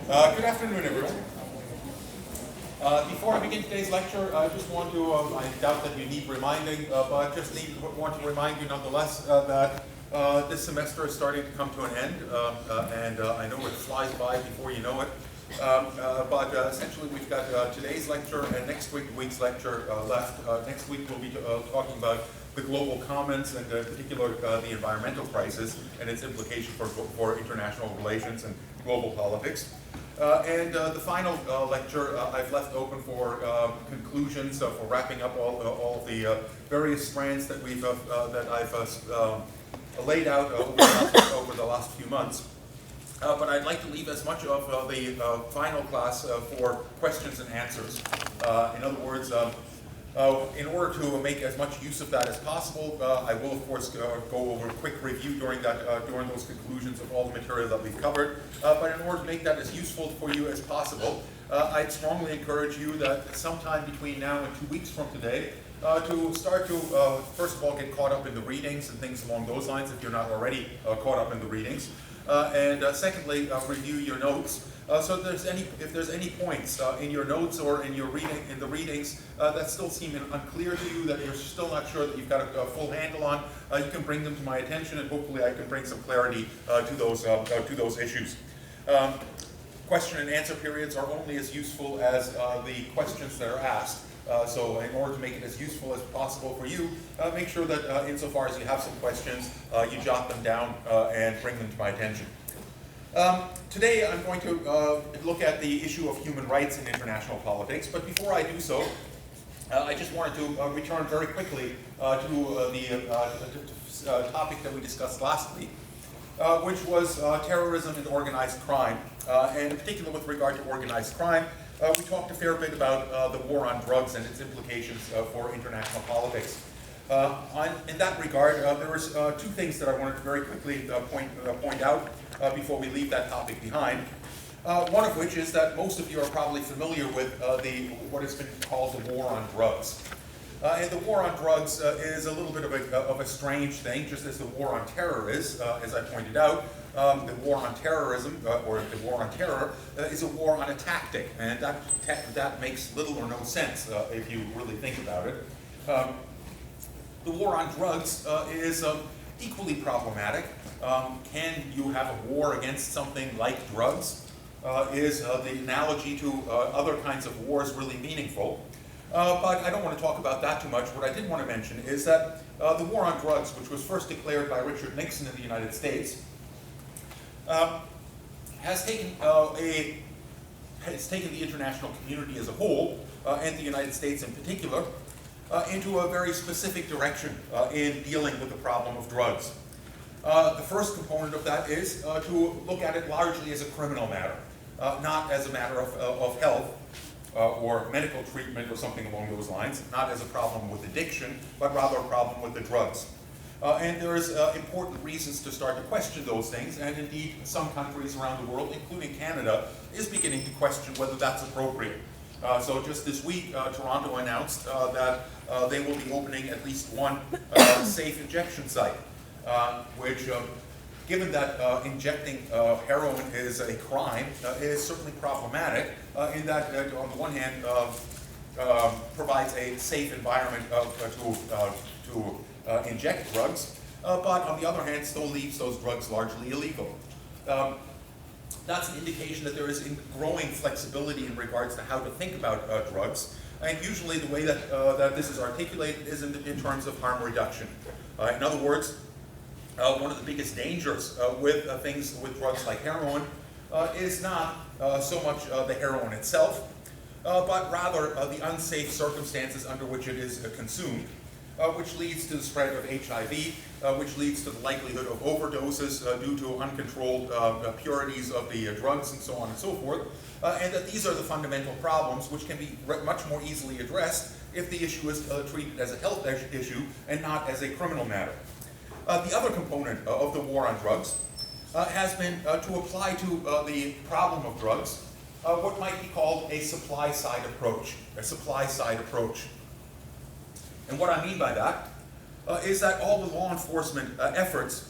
Good afternoon, everyone. Before I begin today's lecture, I just want to, I doubt that you need reminding, but just want to remind you nonetheless that this semester is starting to come to an end, and I know it flies by before you know it. But essentially we've got today's lecture and next week's lecture left. Next week we'll be talking about the global commons and in particular the environmental crisis and its implication for international relations and global politics. And the final lecture I've left open for conclusions, for wrapping up all of the various strands that I've laid out over the last few months. But I'd like to leave as much of the final class for questions and answers. In other words, in order to make as much use of that as possible, I will of course go over a quick review during those conclusions of all the material that we've covered. But in order to make that as useful for you as possible, I'd strongly encourage you that sometime between now and 2 weeks from today, to start to first of all get caught up in the readings and things along those lines if you're not already caught up in the readings. And secondly, review your notes. So if there's any points in your notes or in the readings that still seem unclear to you, that you're still not sure that you've got a full handle on, you can bring them to my attention, and hopefully I can bring some clarity to those issues. Question and answer periods are only as useful as the questions that are asked. So in order to make it as useful as possible for you, make sure that insofar as you have some questions, you jot them down and bring them to my attention. Today I'm going to look at the issue of human rights in international politics, but before I do so, I just wanted to return very quickly to the topic that we discussed last week, which was terrorism and organized crime, and in particular with regard to organized crime. We talked a fair bit about the war on drugs and its implications for international politics. In that regard, there was two things that I wanted to very quickly point out before we leave that topic behind. One of which is that most of you are probably familiar with what has been called the war on drugs. And the war on drugs is a little bit of a strange thing, just as the war on terror is, as I pointed out. The war on terrorism, or the war on terror, is a war on a tactic, and that makes little or no sense if you really think about it. The war on drugs is equally problematic. Can you have a war against something like drugs? Is the analogy to other kinds of wars really meaningful? But I don't want to talk about that too much. What I did want to mention is that the war on drugs, which was first declared by Richard Nixon in the United States, has taken the international community as a whole, and the United States in particular, into a very specific direction in dealing with the problem of drugs. The first component of that is to look at it largely as a criminal matter, not as a matter of health or medical treatment or something along those lines, not as a problem with addiction, but rather a problem with the drugs. And there's important reasons to start to question those things, and indeed some countries around the world, including Canada, is beginning to question whether that's appropriate. So just this week, Toronto announced that they will be opening at least one safe injection site, which, given that injecting heroin is a crime, is certainly problematic in that, on the one hand, provides a safe environment to inject drugs, but on the other hand still leaves those drugs largely illegal. That's an indication that there is growing flexibility in regards to how to think about drugs, and usually the way that this is articulated is in terms of harm reduction. In other words, one of the biggest dangers with drugs like heroin is not so much the heroin itself, but rather the unsafe circumstances under which it is consumed, which leads to the spread of HIV, which leads to the likelihood of overdoses due to uncontrolled purities of the drugs and so on and so forth, and that these are the fundamental problems which can be much more easily addressed if the issue is treated as a health issue and not as a criminal matter. The other component of the war on drugs has been to apply to the problem of drugs what might be called a supply-side approach, And what I mean by that is that all the law enforcement efforts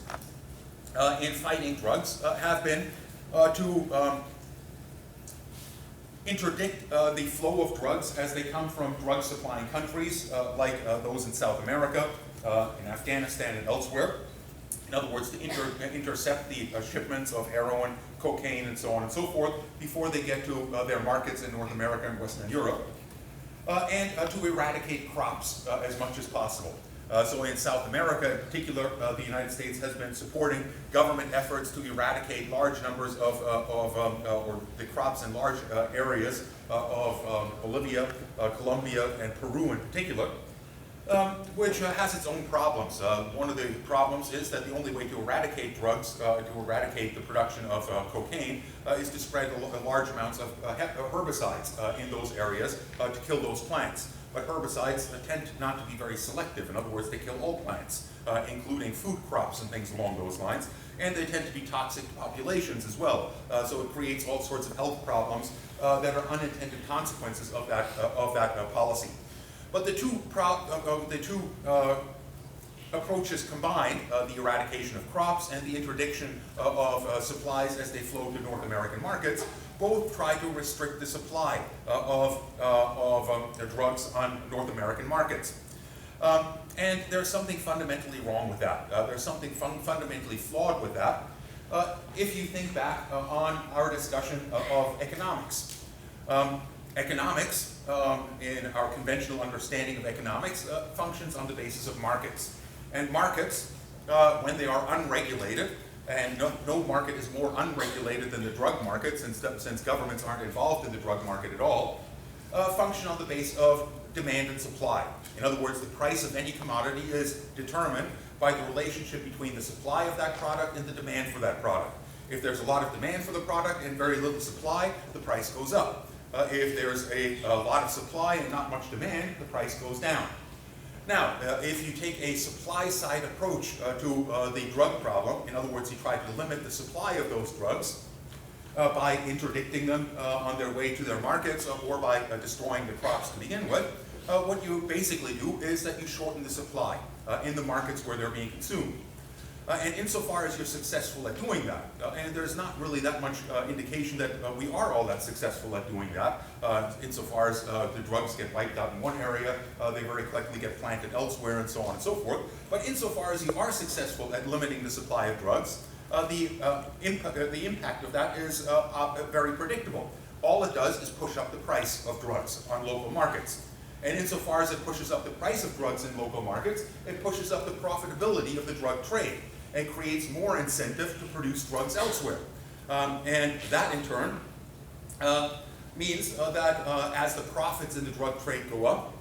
in fighting drugs have been to interdict the flow of drugs as they come from drug supplying countries like those in South America, in Afghanistan and elsewhere. In other words, to intercept the shipments of heroin, cocaine, and so on and so forth before they get to their markets in North America and Western Europe, and to eradicate crops as much as possible. So in South America in particular, the United States has been supporting government efforts to eradicate large numbers or the crops in large areas of Bolivia, Colombia, and Peru in particular, which has its own problems. One of the problems is that the only way to eradicate drugs, to eradicate the production of cocaine, is to spread large amounts of herbicides in those areas to kill those plants. But herbicides tend not to be very selective. In other words, they kill all plants, including food crops and things along those lines. And they tend to be toxic to populations as well. So it creates all sorts of health problems that are unintended consequences of that policy. But the two approaches combined, the eradication of crops and the interdiction of supplies as they flow to North American markets, both try to restrict the supply of drugs on North American markets. And there's something fundamentally wrong with that. There's something fundamentally flawed with that. If you think back on our discussion of economics. Economics, in our conventional understanding of economics, functions on the basis of markets. And markets, when they are unregulated, and no market is more unregulated than the drug market, since governments aren't involved in the drug market at all, function on the basis of demand and supply. In other words, the price of any commodity is determined by the relationship between the supply of that product and the demand for that product. If there's a lot of demand for the product and very little supply, the price goes up. If there's a lot of supply and not much demand, the price goes down. Now, if you take a supply-side approach to the drug problem, in other words, you try to limit the supply of those drugs by interdicting them on their way to their markets or by destroying the crops to begin with, what you basically do is that you shorten the supply in the markets where they're being consumed. And insofar as you're successful at doing that, and there's not really that much indication that we are all that successful at doing that, insofar as the drugs get wiped out in one area, they very likely get planted elsewhere and so on and so forth. But insofar as you are successful at limiting the supply of drugs, the impact of that is very predictable. All it does is push up the price of drugs on local markets. And insofar as it pushes up the price of drugs in local markets, it pushes up the profitability of the drug trade and creates more incentive to produce drugs elsewhere. And that, in turn, means that as the profits in the drug trade go up,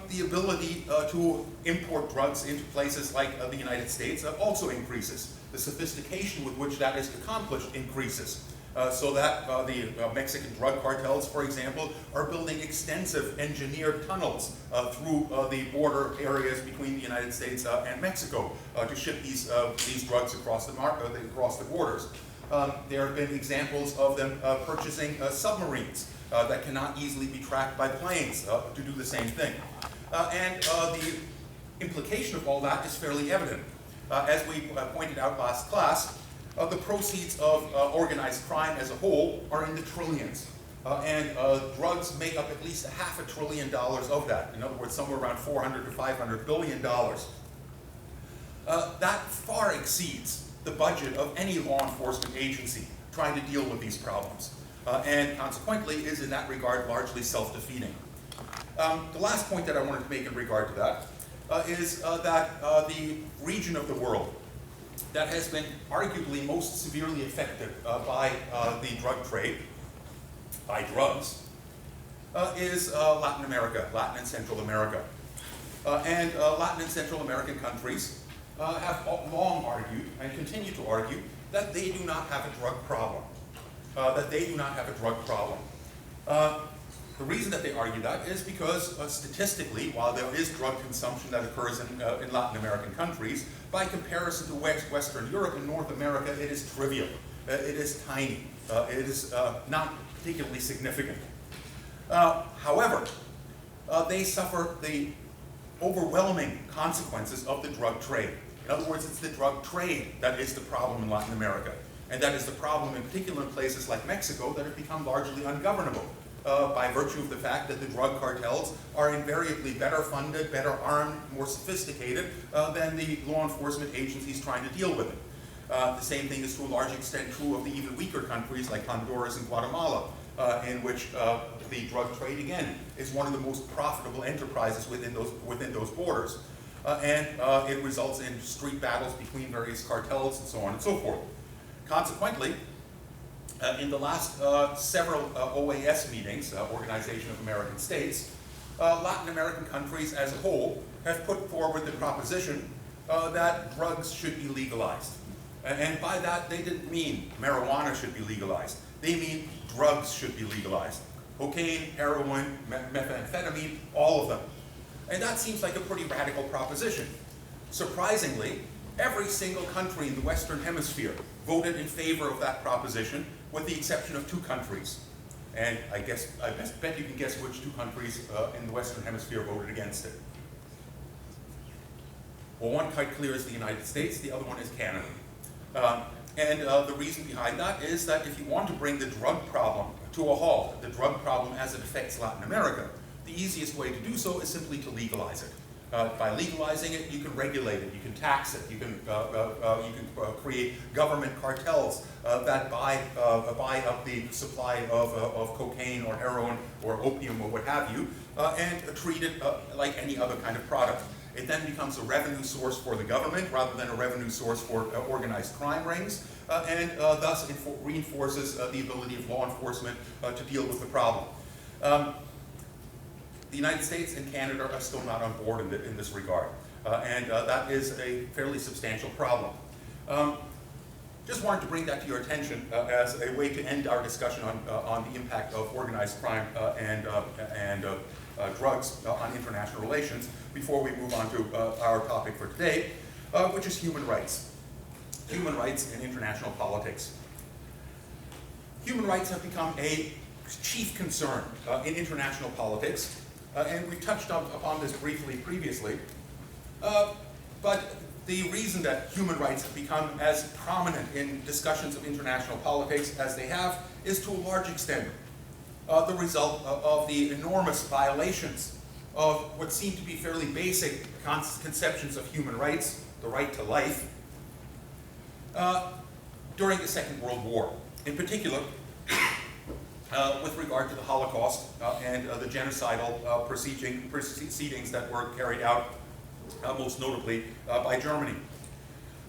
the ability to import drugs into places like the United States also increases. The sophistication with which that is accomplished increases. So that the Mexican drug cartels, for example, are building extensive engineered tunnels through the border areas between the United States and Mexico to ship these drugs across the borders. There have been examples of them purchasing submarines that cannot easily be tracked by planes to do the same thing. And the implication of all that is fairly evident. As we pointed out last class, the proceeds of organized crime as a whole are in the trillions. And drugs make up at least $500 billion of that. In other words, somewhere around $400 to $500 billion. That far exceeds the budget of any law enforcement agency trying to deal with these problems. And consequently is in that regard largely self-defeating. The last point that I wanted to make in regard to that is that the region of the world that has been arguably most severely affected by the drug trade, by drugs, is Latin America, Latin and Central America. And Latin and Central American countries have long argued and continue to argue that they do not have a drug problem. The reason that they argue that is because statistically, while there is drug consumption that occurs in Latin American countries, by comparison to Western Europe and North America, it is trivial. It is tiny. It is not particularly significant. However, they suffer the overwhelming consequences of the drug trade. In other words, it's the drug trade that is the problem in Latin America. And that is the problem in particular in places like Mexico that have become largely ungovernable by virtue of the fact that the drug cartels are invariably better funded, better armed, more sophisticated than the law enforcement agencies trying to deal with it. The same thing is to a large extent true of the even weaker countries like Honduras and Guatemala, in which the drug trade, again, is one of the most profitable enterprises within those borders. And it results in street battles between various cartels and so on and so forth. Consequently, in the last several OAS meetings, Organization of American States, Latin American countries as a whole have put forward the proposition that drugs should be legalized. And by that, they didn't mean marijuana should be legalized. They mean drugs should be legalized. Cocaine, heroin, methamphetamine, all of them. And that seems like a pretty radical proposition. Surprisingly, every single country in the Western Hemisphere voted in favor of that proposition, with the exception of 2 countries. And I bet you can guess which 2 countries in the Western Hemisphere voted against it. Well, one quite clear is the United States, the other one is Canada. The reason behind that is that if you want to bring the drug problem to a halt, the drug problem as it affects Latin America, the easiest way to do so is simply to legalize it. By legalizing it, you can regulate it, you can tax it, you can create government cartels that buy up the supply of cocaine or heroin or opium or what have you, and treat it like any other kind of product. It then becomes a revenue source for the government rather than a revenue source for organized crime rings, and thus it reinforces the ability of law enforcement to deal with the problem. The United States and Canada are still not on board in this regard, and that is a fairly substantial problem. Just wanted to bring that to your attention as a way to end our discussion on the impact of organized crime and drugs on international relations before we move on to our topic for today, which is human rights. Human rights in international politics. Human rights have become a chief concern in international politics, and we touched upon this briefly previously, but the reason that human rights have become as prominent in discussions of international politics as they have is to a large extent the result of the enormous violations of what seem to be fairly basic conceptions of human rights, the right to life, during the Second World War. In particular, with regard to the Holocaust and the genocidal proceedings that were carried out, most notably by Germany.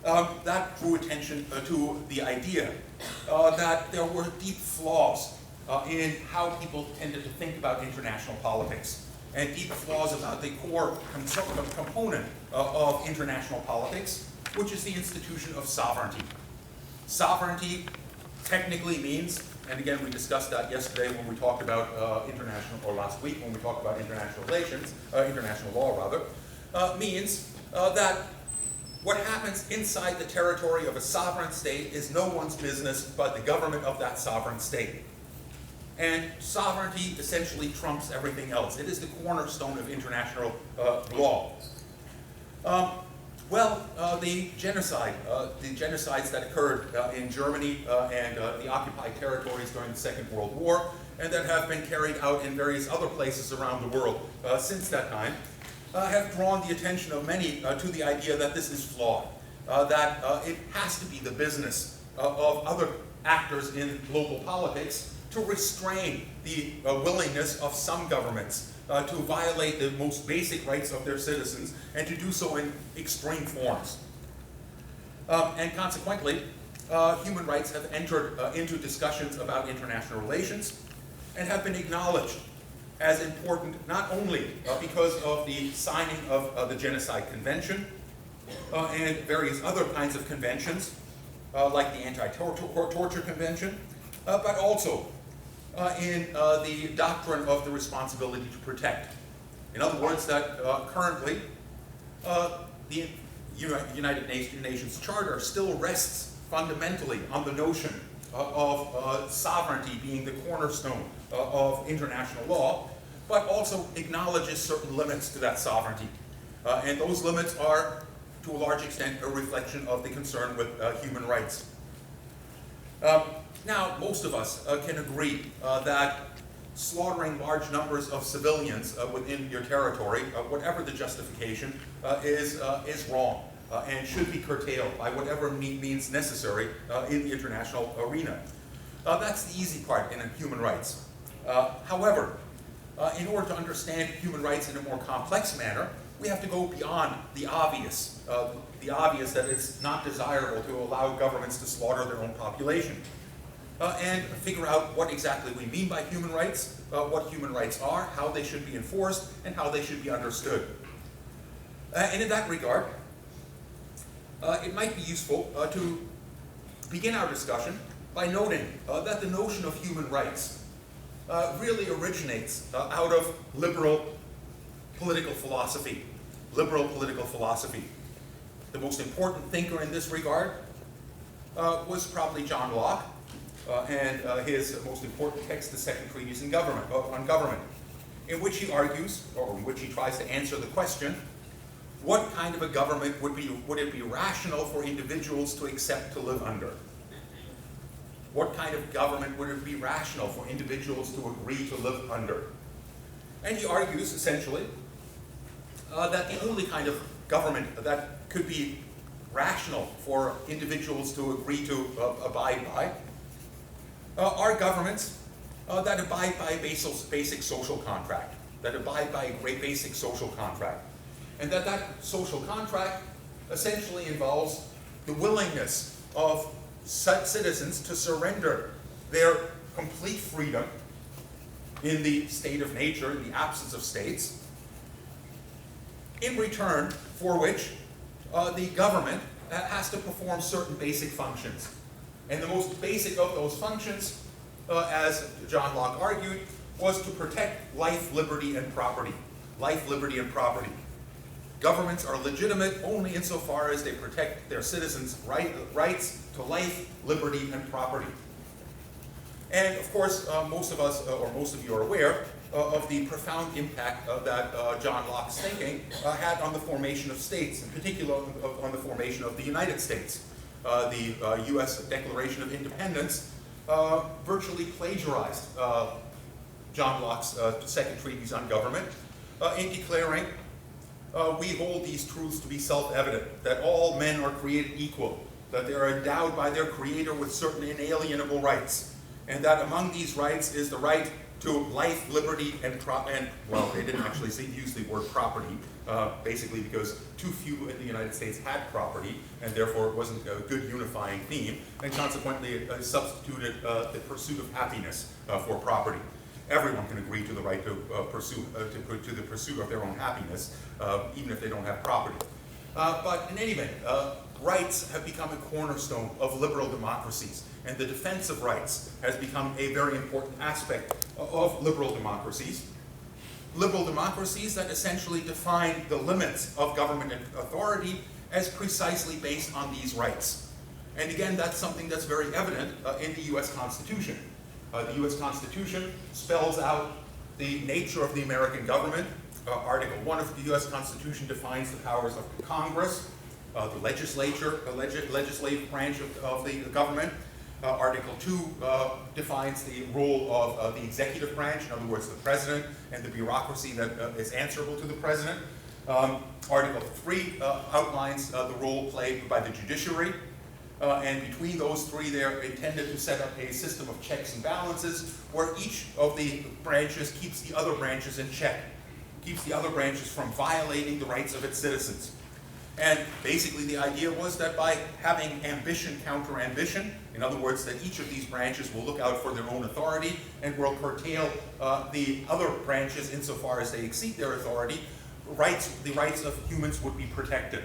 That drew attention to the idea that there were deep flaws in how people tended to think about international politics, and deep flaws about the core component of international politics, which is the institution of sovereignty. Sovereignty technically means, and again we discussed that yesterday when we talked about last week when we talked about international relations, international law rather, means that what happens inside the territory of a sovereign state is no one's business but the government of that sovereign state. And sovereignty essentially trumps everything else. It is the cornerstone of international law. The genocides that occurred in Germany and the occupied territories during the Second World War, and that have been carried out in various other places around the world since that time, have drawn the attention of many to the idea that this is flawed, that it has to be the business of other actors in global politics to restrain the willingness of some governments to violate the most basic rights of their citizens, and to do so in extreme forms. And consequently, human rights have entered into discussions about international relations and have been acknowledged as important not only because of the signing of the Genocide Convention and various other kinds of conventions, like the Anti-Torture Convention, but also in the doctrine of the responsibility to protect. In other words, that currently the United Nations Charter still rests fundamentally on the notion of sovereignty being the cornerstone of international law, but also acknowledges certain limits to that sovereignty. And those limits are, to a large extent, a reflection of the concern with human rights. Now, most of us can agree that slaughtering large numbers of civilians within your territory, whatever the justification, is wrong and should be curtailed by whatever means necessary in the international arena. That's the easy part in human rights. However, in order to understand human rights in a more complex manner, we have to go beyond the obvious that it's not desirable to allow governments to slaughter their own population, and figure out what exactly we mean by human rights, what human rights are, how they should be enforced, and how they should be understood. And in that regard, it might be useful to begin our discussion by noting that the notion of human rights really originates out of liberal political philosophy. The most important thinker in this regard was probably John Locke, and his most important text, The Second Treatise on Government, in which he argues, or in which he tries to answer the question, what kind of a government would it be rational for individuals to accept to live under? What kind of government would it be rational for individuals to agree to live under? And he argues, essentially, that the only kind of government that could be rational for individuals to agree to abide by are governments that abide by a basic social contract, and that social contract essentially involves the willingness of citizens to surrender their complete freedom in the state of nature, in the absence of states, in return for which the government has to perform certain basic functions. And the most basic of those functions, as John Locke argued, was to protect life, liberty, and property. Governments are legitimate only insofar as they protect their citizens' rights to life, liberty, and property. And of course, most of us, or most of you are aware of the profound impact that John Locke's thinking had on the formation of states, in particular on the formation of the United States. The U.S. Declaration of Independence virtually plagiarized John Locke's Second Treatise on Government in declaring, we hold these truths to be self-evident, that all men are created equal, that they are endowed by their Creator with certain inalienable rights, and that among these rights is the right to life, liberty, and well, they didn't actually use the word property, basically because too few in the United States had property, and therefore it wasn't a good unifying theme, and consequently substituted the pursuit of happiness for property. Everyone can agree to the right to the pursuit of their own happiness, even if they don't have property. But in any event, rights have become a cornerstone of liberal democracies, and the defense of rights has become a very important aspect of liberal democracies. Liberal democracies that essentially define the limits of government authority as precisely based on these rights. And again, that's something that's very evident in the U.S. Constitution. The U.S. Constitution spells out the nature of the American government. Article 1 of the U.S. Constitution defines the powers of Congress, the legislature, the legislative branch of the government. Article 2 defines the role of the executive branch, in other words, the president and the bureaucracy that is answerable to the president. Article 3 outlines the role played by the judiciary. And between those three, they're intended to set up a system of checks and balances where each of the branches keeps the other branches in check, keeps the other branches from violating the rights of its citizens. And basically the idea was that by having ambition counter ambition, in other words, that each of these branches will look out for their own authority and will curtail the other branches insofar as they exceed their authority, the rights of humans would be protected.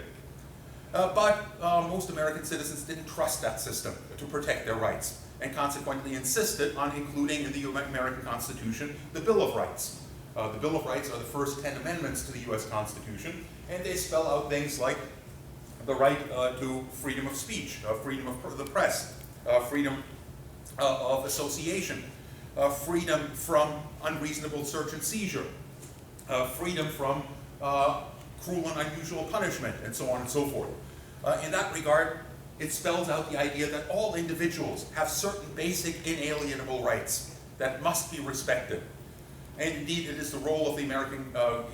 But most American citizens didn't trust that system to protect their rights, and consequently insisted on including in the American Constitution the Bill of Rights. The Bill of Rights are the first 10 amendments to the U.S. Constitution, and they spell out things like the right to freedom of speech, freedom of the press, freedom of association, freedom from unreasonable search and seizure, freedom from cruel and unusual punishment, and so on and so forth. In that regard, it spells out the idea that all individuals have certain basic inalienable rights that must be respected. And indeed, it is the role of the American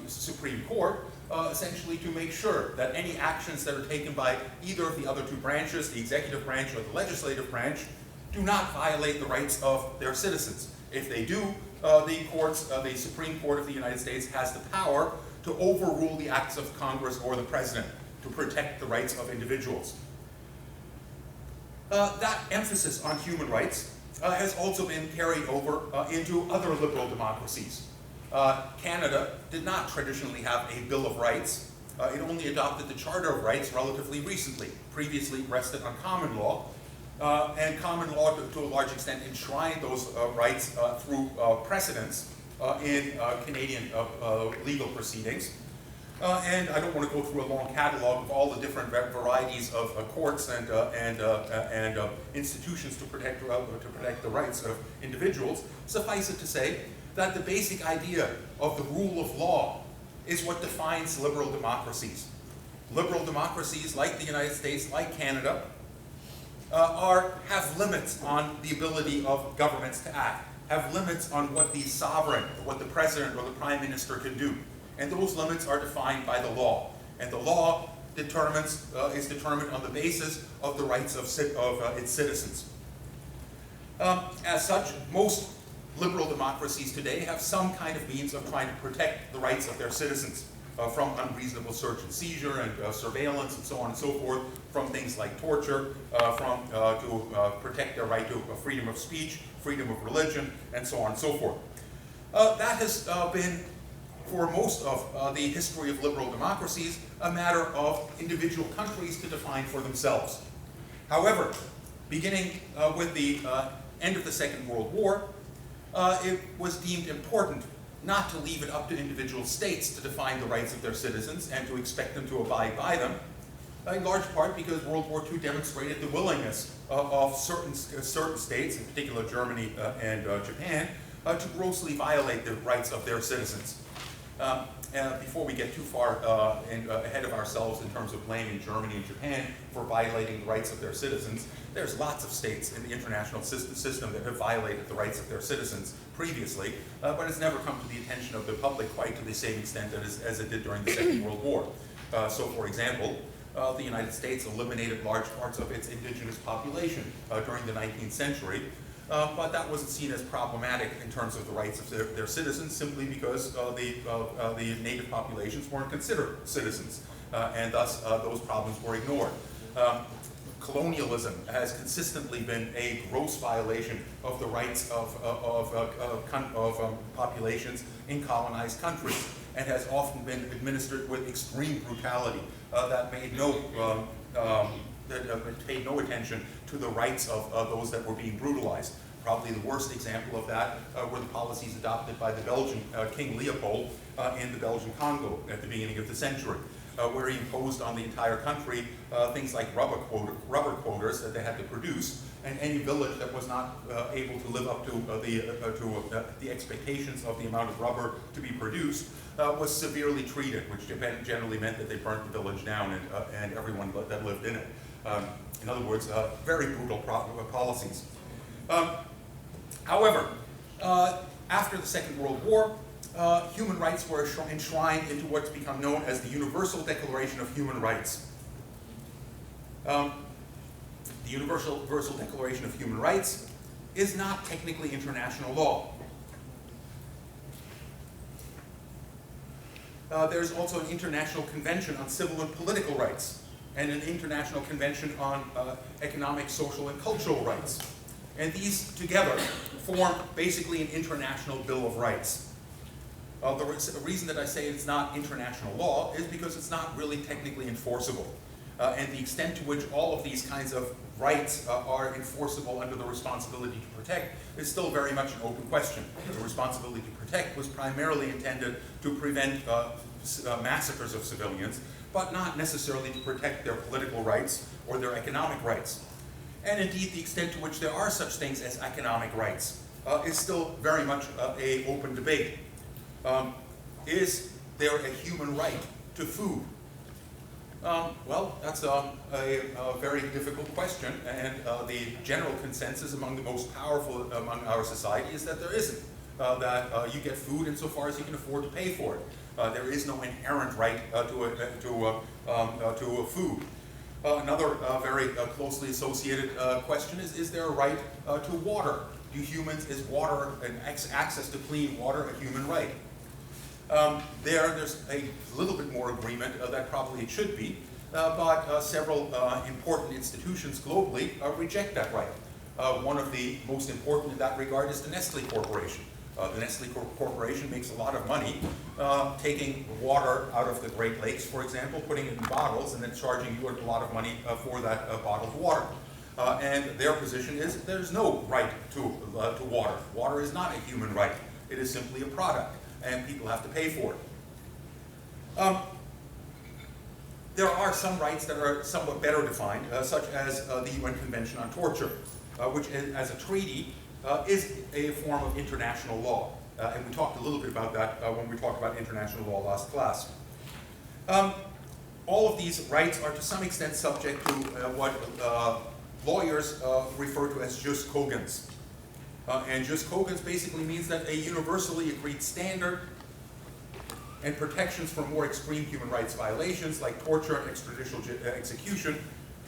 Supreme Court essentially to make sure that any actions that are taken by either of the other two branches, the executive branch or the legislative branch, do not violate the rights of their citizens. If they do, the Supreme Court of the United States has the power to overrule the acts of Congress or the President to protect the rights of individuals. That emphasis on human rights has also been carried over into other liberal democracies. Canada did not traditionally have a Bill of Rights. It only adopted the Charter of Rights relatively recently. Previously rested on common law, and common law to a large extent enshrined those rights through precedents in Canadian legal proceedings. And I don't want to go through a long catalog of all the different varieties of courts and institutions to protect the rights of individuals. Suffice it to say that the basic idea of the rule of law is what defines liberal democracies. Liberal democracies like the United States, like Canada, have limits on the ability of governments to act, have limits on what the sovereign, what the president or the prime minister can do. And those limits are defined by the law. And the law is determined on the basis of the rights of its citizens. As such, most liberal democracies today have some kind of means of trying to protect the rights of their citizens from unreasonable search and seizure and surveillance and so on and so forth, from things like torture, to protect their right to freedom of speech, freedom of religion, and so on and so forth. That has been, for most of the history of liberal democracies, a matter of individual countries to define for themselves. However, beginning with the end of the Second World War, it was deemed important not to leave it up to individual states to define the rights of their citizens and to expect them to abide by them, in large part because World War II demonstrated the willingness of certain states, in particular Germany and Japan, to grossly violate the rights of their citizens. Before we get too far ahead of ourselves in terms of blaming Germany and Japan for violating the rights of their citizens, there's lots of states in the international system that have violated the rights of their citizens previously, but it's never come to the attention of the public quite to the same extent as it did during the Second World War. So, for example, the United States eliminated large parts of its indigenous population during the 19th century. But that wasn't seen as problematic in terms of the rights of their citizens, simply because the native populations weren't considered citizens, and thus those problems were ignored. Colonialism has consistently been a gross violation of the rights of populations in colonized countries, and has often been administered with extreme brutality that paid no attention to the rights of those that were being brutalized. Probably the worst example of that were the policies adopted by the Belgian King Leopold in the Belgian Congo at the beginning of the century, where he imposed on the entire country things like rubber quotas that they had to produce, and any village that was not able to live up to the expectations of the amount of rubber to be produced was severely treated, which generally meant that they burnt the village down and everyone that lived in it. In other words, very brutal policies. However, after the Second World War, human rights were enshrined into what's become known as the Universal Declaration of Human Rights. The Universal Declaration of Human Rights is not technically international law. There's also an International Convention on Civil and Political Rights, and an International Convention on Economic, Social, and Cultural Rights. And these together form basically an international Bill of Rights. The reason that I say it's not international law is because it's not really technically enforceable. And the extent to which all of these kinds of rights are enforceable under the responsibility to protect is still very much an open question. The responsibility to protect was primarily intended to prevent massacres of civilians, but not necessarily to protect their political rights or their economic rights. And indeed, the extent to which there are such things as economic rights is still very much an open debate. Is there a human right to food? Well, that's a very difficult question, and the general consensus among the most powerful among our society is that there isn't. That you get food insofar as you can afford to pay for it. There is no inherent right to food. Another very closely associated question is there a right to water? Is water and access to clean water a human right? There's a little bit more agreement that probably it should be, but several important institutions globally reject that right. One of the most important in that regard is the Nestle Corporation. The Nestle Corporation makes a lot of money taking water out of the Great Lakes, for example, putting it in bottles and then charging you a lot of money for that bottled water. And their position is there's no right to water. Water is not a human right. It is simply a product, and people have to pay for it. There are some rights that are somewhat better defined, such as the UN Convention on Torture, which as a treaty is a form of international law. And we talked a little bit about that when we talked about international law last class. All of these rights are to some extent subject to what lawyers refer to as jus cogens. And jus cogens basically means that a universally agreed standard and protections for more extreme human rights violations like torture and extrajudicial execution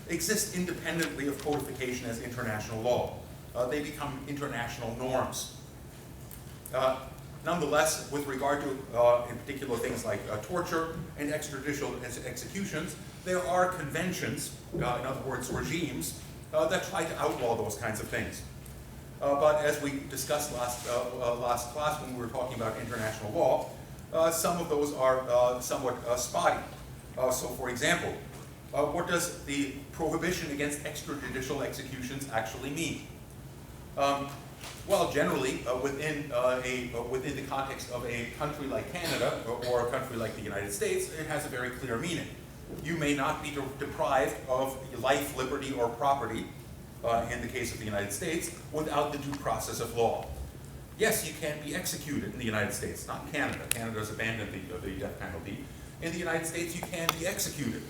exist independently of codification as international law. They become international norms. Nonetheless, with regard to, in particular, things like torture and extrajudicial executions, there are conventions, in other words, regimes, that try to outlaw those kinds of things. But as we discussed last class when we were talking about international law, some of those are somewhat spotty. So, for example, what does the prohibition against extrajudicial executions actually mean? Well, generally, within the context of a country like Canada or a country like the United States, it has a very clear meaning. You may not be deprived of life, liberty, or property, in the case of the United States, without the due process of law. Yes, you can be executed in the United States, not in Canada. Canada has abandoned the death penalty. In the United States, you can be executed.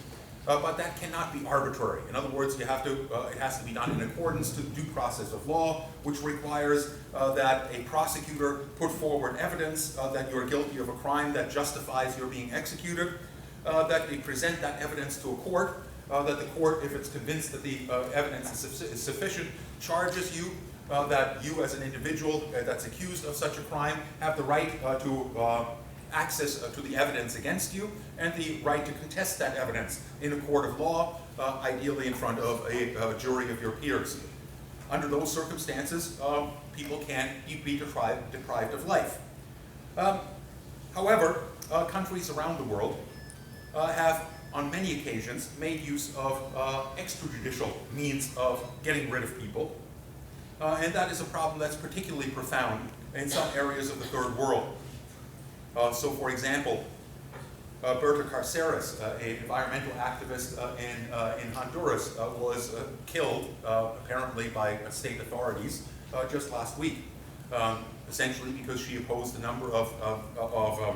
But that cannot be arbitrary. In other words, it has to be done in accordance to the due process of law, which requires that a prosecutor put forward evidence that you're guilty of a crime that justifies your being executed, that they present that evidence to a court, that the court, if it's convinced that the evidence is sufficient, charges you, that you as an individual that's accused of such a crime have the right to access to the evidence against you, and the right to contest that evidence in a court of law, ideally in front of a jury of your peers. Under those circumstances, people can be deprived of life. However, countries around the world have, on many occasions, made use of extrajudicial means of getting rid of people, and that is a problem that's particularly profound in some areas of the third world. So, for example, Berta Cáceres, an environmental activist in Honduras, was killed, apparently by state authorities, just last week, essentially because she opposed a number of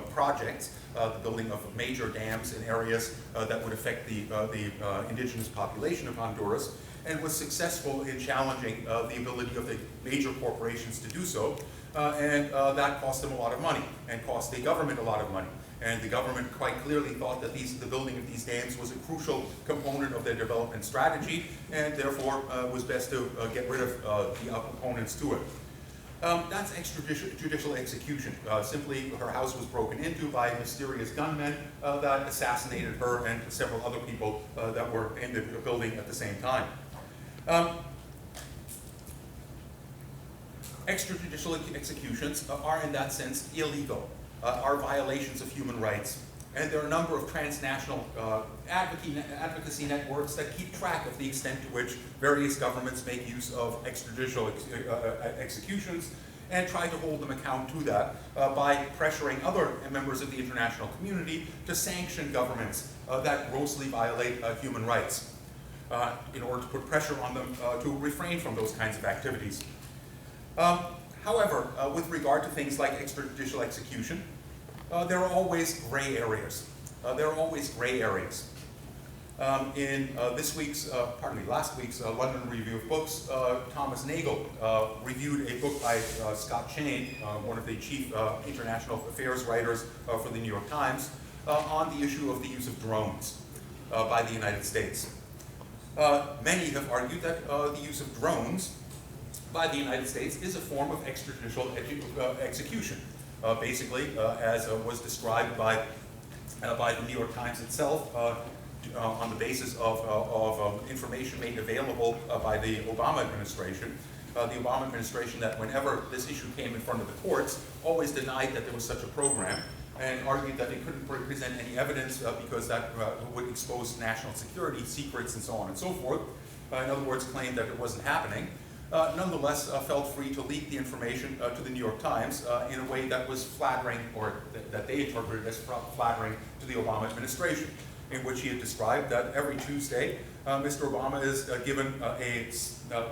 projects, the building of major dams in areas that would affect the indigenous population of Honduras, and was successful in challenging the ability of the major corporations to do so. And that cost them a lot of money and cost the government a lot of money. And the government quite clearly thought that the building of these dams was a crucial component of their development strategy, and therefore was best to get rid of the opponents to it. That's extrajudicial execution. Simply, her house was broken into by mysterious gunmen that assassinated her and several other people that were in the building at the same time. Extrajudicial executions are, in that sense, illegal, are violations of human rights. And there are a number of transnational advocacy networks that keep track of the extent to which various governments make use of extrajudicial executions and try to hold them account to that by pressuring other members of the international community to sanction governments that grossly violate human rights in order to put pressure on them to refrain from those kinds of activities. However, with regard to things like extrajudicial execution, there are always gray areas. Last week's London Review of Books, Thomas Nagel reviewed a book by Scott Chain, one of the chief international affairs writers for the New York Times, on the issue of the use of drones by the United States. Many have argued that the use of drones by the United States is a form of extrajudicial execution. Basically, as was described by the New York Times itself, on the basis of information made available by the Obama administration. The Obama administration, that whenever this issue came in front of the courts, always denied that there was such a program, and argued that they couldn't present any evidence because that would expose national security secrets and so on and so forth. In other words, claimed that it wasn't happening. Nonetheless, felt free to leak the information to the New York Times in a way that was flattering, or that they interpreted as flattering to the Obama administration, in which he had described that every Tuesday, Mr. Obama is given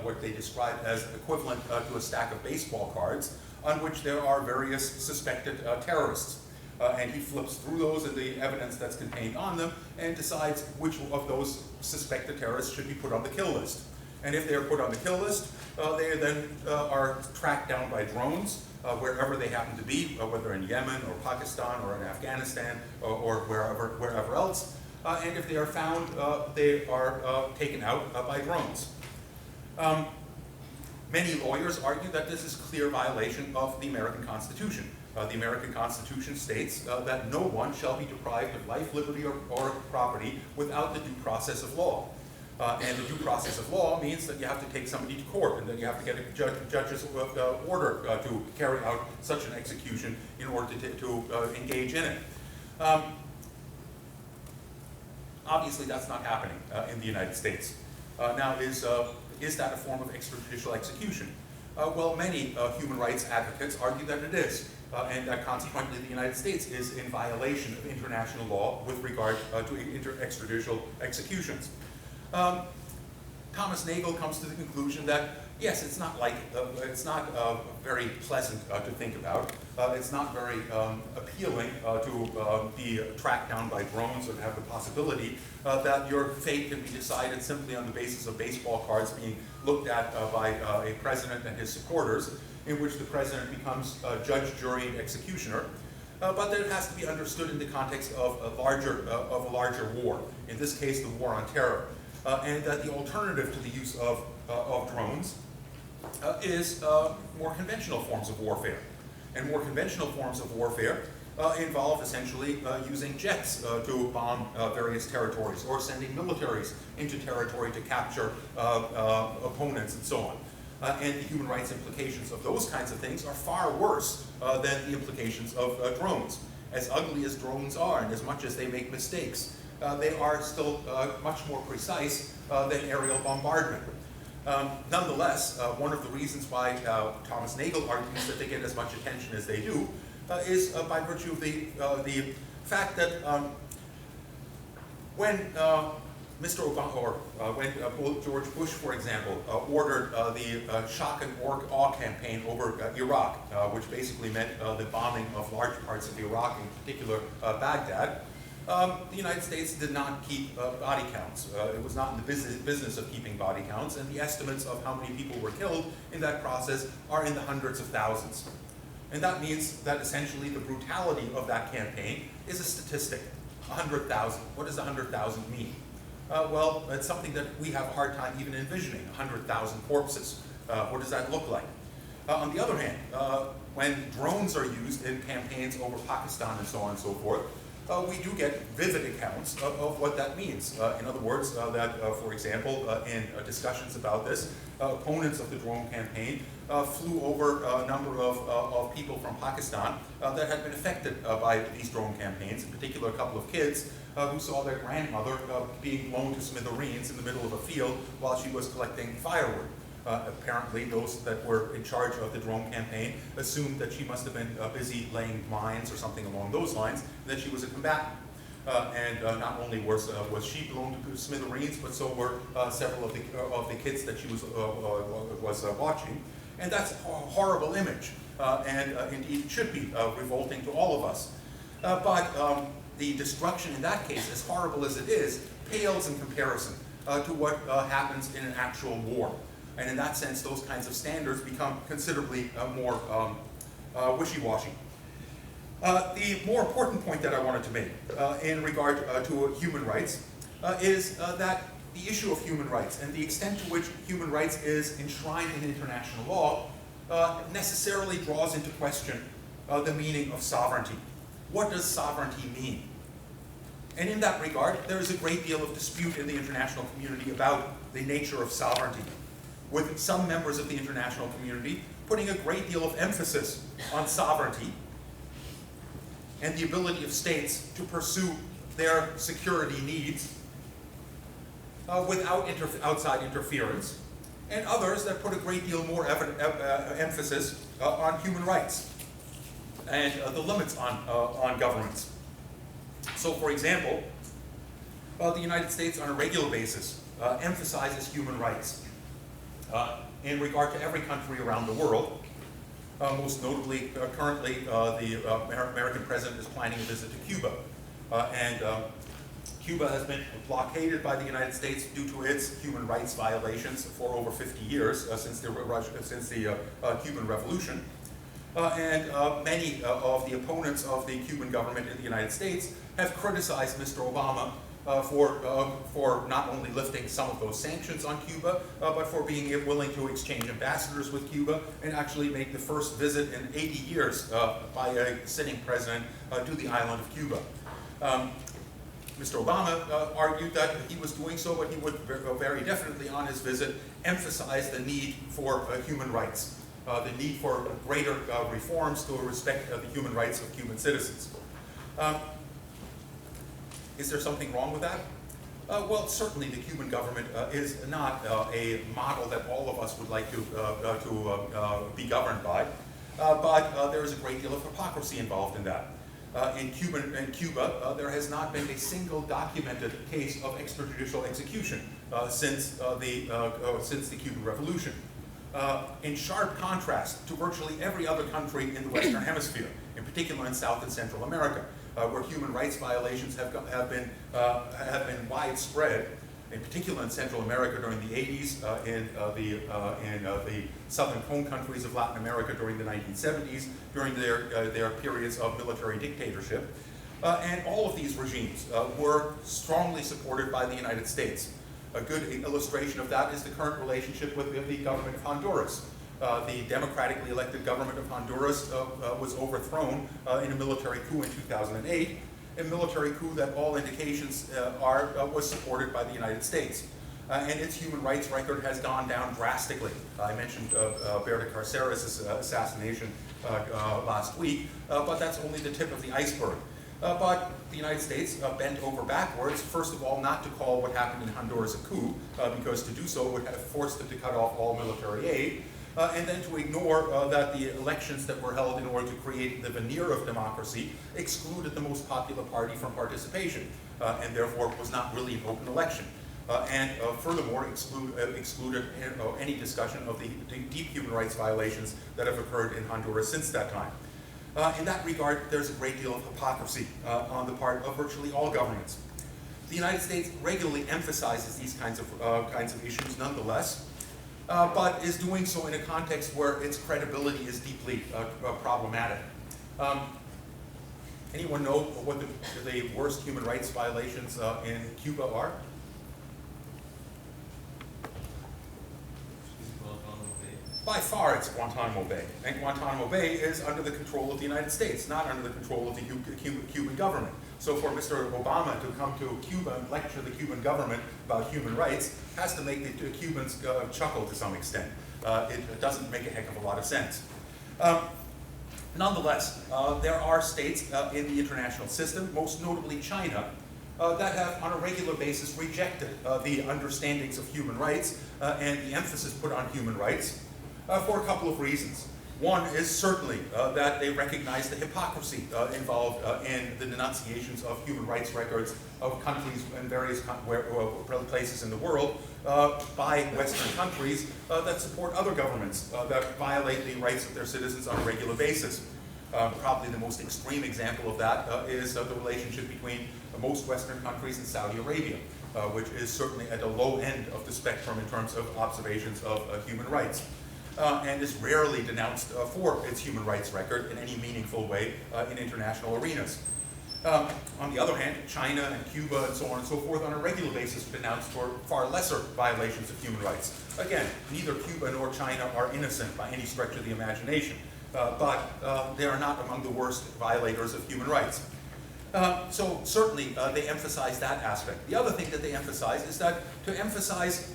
what they described as equivalent to a stack of baseball cards, on which there are various suspected terrorists. And he flips through those and the evidence that's contained on them, and decides which of those suspected terrorists should be put on the kill list. And if they are put on the kill list, they then are tracked down by drones wherever they happen to be, whether in Yemen or Pakistan or in Afghanistan or wherever else. And if they are found, they are taken out by drones. Many lawyers argue that this is a clear violation of the American Constitution. The American Constitution states that no one shall be deprived of life, liberty, or property without the due process of law. And the due process of law means that you have to take somebody to court, and then you have to get a judge's order to carry out such an execution in order to engage in it. Obviously, that's not happening in the United States. Now, is that a form of extrajudicial execution? Well, many human rights advocates argue that it is, and that consequently the United States is in violation of international law with regard to extrajudicial executions. Thomas Nagel comes to the conclusion that yes, it's not very pleasant to think about. It's not very appealing to be tracked down by drones, or to have the possibility that your fate can be decided simply on the basis of baseball cards being looked at by a president and his supporters, in which the president becomes judge, jury, and executioner. But that it has to be understood in the context of a larger war. In this case, the war on terror. And that the alternative to the use of drones is more conventional forms of warfare. And more conventional forms of warfare involve essentially using jets to bomb various territories, or sending militaries into territory to capture opponents and so on. And the human rights implications of those kinds of things are far worse than the implications of drones. As ugly as drones are, and as much as they make mistakes, they are still much more precise than aerial bombardment. Nonetheless, one of the reasons why Thomas Nagel argues that they get as much attention as they do is by virtue of the fact that when Mr. Obama, or when George Bush, for example, ordered the shock and awe campaign over Iraq, which basically meant the bombing of large parts of Iraq, in particular Baghdad, the United States did not keep body counts. It was not in the business of keeping body counts, and the estimates of how many people were killed in that process are in the hundreds of thousands. And that means that essentially the brutality of that campaign is a statistic, 100,000. What does 100,000 mean? Well, it's something that we have a hard time even envisioning, 100,000 corpses. What does that look like? On the other hand, when drones are used in campaigns over Pakistan and so on and so forth, we do get vivid accounts of what that means. In other words, that, for example, in discussions about this, opponents of the drone campaign flew over a number of people from Pakistan that had been affected by these drone campaigns, in particular a couple of kids who saw their grandmother being blown to smithereens in the middle of a field while she was collecting firewood. Apparently, those that were in charge of the drone campaign assumed that she must have been busy laying mines or something along those lines, that she was a combatant. And not only was she blown to smithereens, but so were several of the kids that she was watching. And that's a horrible image, and indeed should be revolting to all of us. But the destruction in that case, as horrible as it is, pales in comparison to what happens in an actual war. And in that sense, those kinds of standards become considerably more wishy-washy. The more important point that I wanted to make in regard to human rights is that the issue of human rights and the extent to which human rights is enshrined in international law necessarily draws into question the meaning of sovereignty. What does sovereignty mean? And in that regard, there is a great deal of dispute in the international community about the nature of sovereignty, with some members of the international community putting a great deal of emphasis on sovereignty and the ability of states to pursue their security needs without outside interference, and others that put a great deal more emphasis on human rights and the limits on governments. So, for example, the United States on a regular basis emphasizes human rights in regard to every country around the world. Most notably, currently, the American president is planning a visit to Cuba. Cuba has been blockaded by the United States due to its human rights violations for over 50 years, since the Cuban Revolution. Many of the opponents of the Cuban government in the United States have criticized Mr. Obama for not only lifting some of those sanctions on Cuba, but for being willing to exchange ambassadors with Cuba and actually make the first visit in 80 years by a sitting president to the island of Cuba. Mr. Obama argued that he was doing so, but he would very definitely on his visit emphasize the need for human rights, the need for greater reforms to respect the human rights of Cuban citizens. Is there something wrong with that? Well, certainly the Cuban government is not a model that all of us would like to be governed by, but there is a great deal of hypocrisy involved in that. In Cuba, there has not been a single documented case of extrajudicial execution since the Cuban Revolution. In sharp contrast to virtually every other country in the Western Hemisphere, in particular in South and Central America, where human rights violations have been widespread, in particular in Central America during the 80s, in the southern home countries of Latin America during the 1970s, during their periods of military dictatorship. And all of these regimes were strongly supported by the United States. A good illustration of that is the current relationship with the government of Honduras. The democratically elected government of Honduras was overthrown in a military coup in 2008, a military coup that all indications was supported by the United States. And its human rights record has gone down drastically. I mentioned Berta Cáceres' assassination last week, but that's only the tip of the iceberg. But the United States bent over backwards, first of all, not to call what happened in Honduras a coup, because to do so would have forced it to cut off all military aid, and then to ignore that the elections that were held in order to create the veneer of democracy excluded the most popular party from participation, and therefore was not really an open election. And furthermore, excluded any discussion of the deep human rights violations that have occurred in Honduras since that time. In that regard, there's a great deal of hypocrisy on the part of virtually all governments. The United States regularly emphasizes these kinds of issues nonetheless, but is doing so in a context where its credibility is deeply problematic. Anyone know what the worst human rights violations in Cuba are? By far, it's Guantanamo Bay. And Guantanamo Bay is under the control of the United States, not under the control of the Cuban government. So for Mr. Obama to come to Cuba and lecture the Cuban government about human rights has to make the Cubans chuckle to some extent. It doesn't make a heck of a lot of sense. Nonetheless, there are states in the international system, most notably China, that have on a regular basis rejected the understandings of human rights and the emphasis put on human rights. For a couple of reasons. One is certainly that they recognize the hypocrisy involved in the denunciations of human rights records of countries in various places in the world by Western countries that support other governments that violate the rights of their citizens on a regular basis. Probably the most extreme example of that is the relationship between most Western countries and Saudi Arabia, which is certainly at the low end of the spectrum in terms of observations of human rights. And is rarely denounced for its human rights record in any meaningful way in international arenas. On the other hand, China and Cuba and so on and so forth on a regular basis are denounced for far lesser violations of human rights. Again, neither Cuba nor China are innocent by any stretch of the imagination, but they are not among the worst violators of human rights. So certainly they emphasize that aspect. The other thing that they emphasize is that to emphasize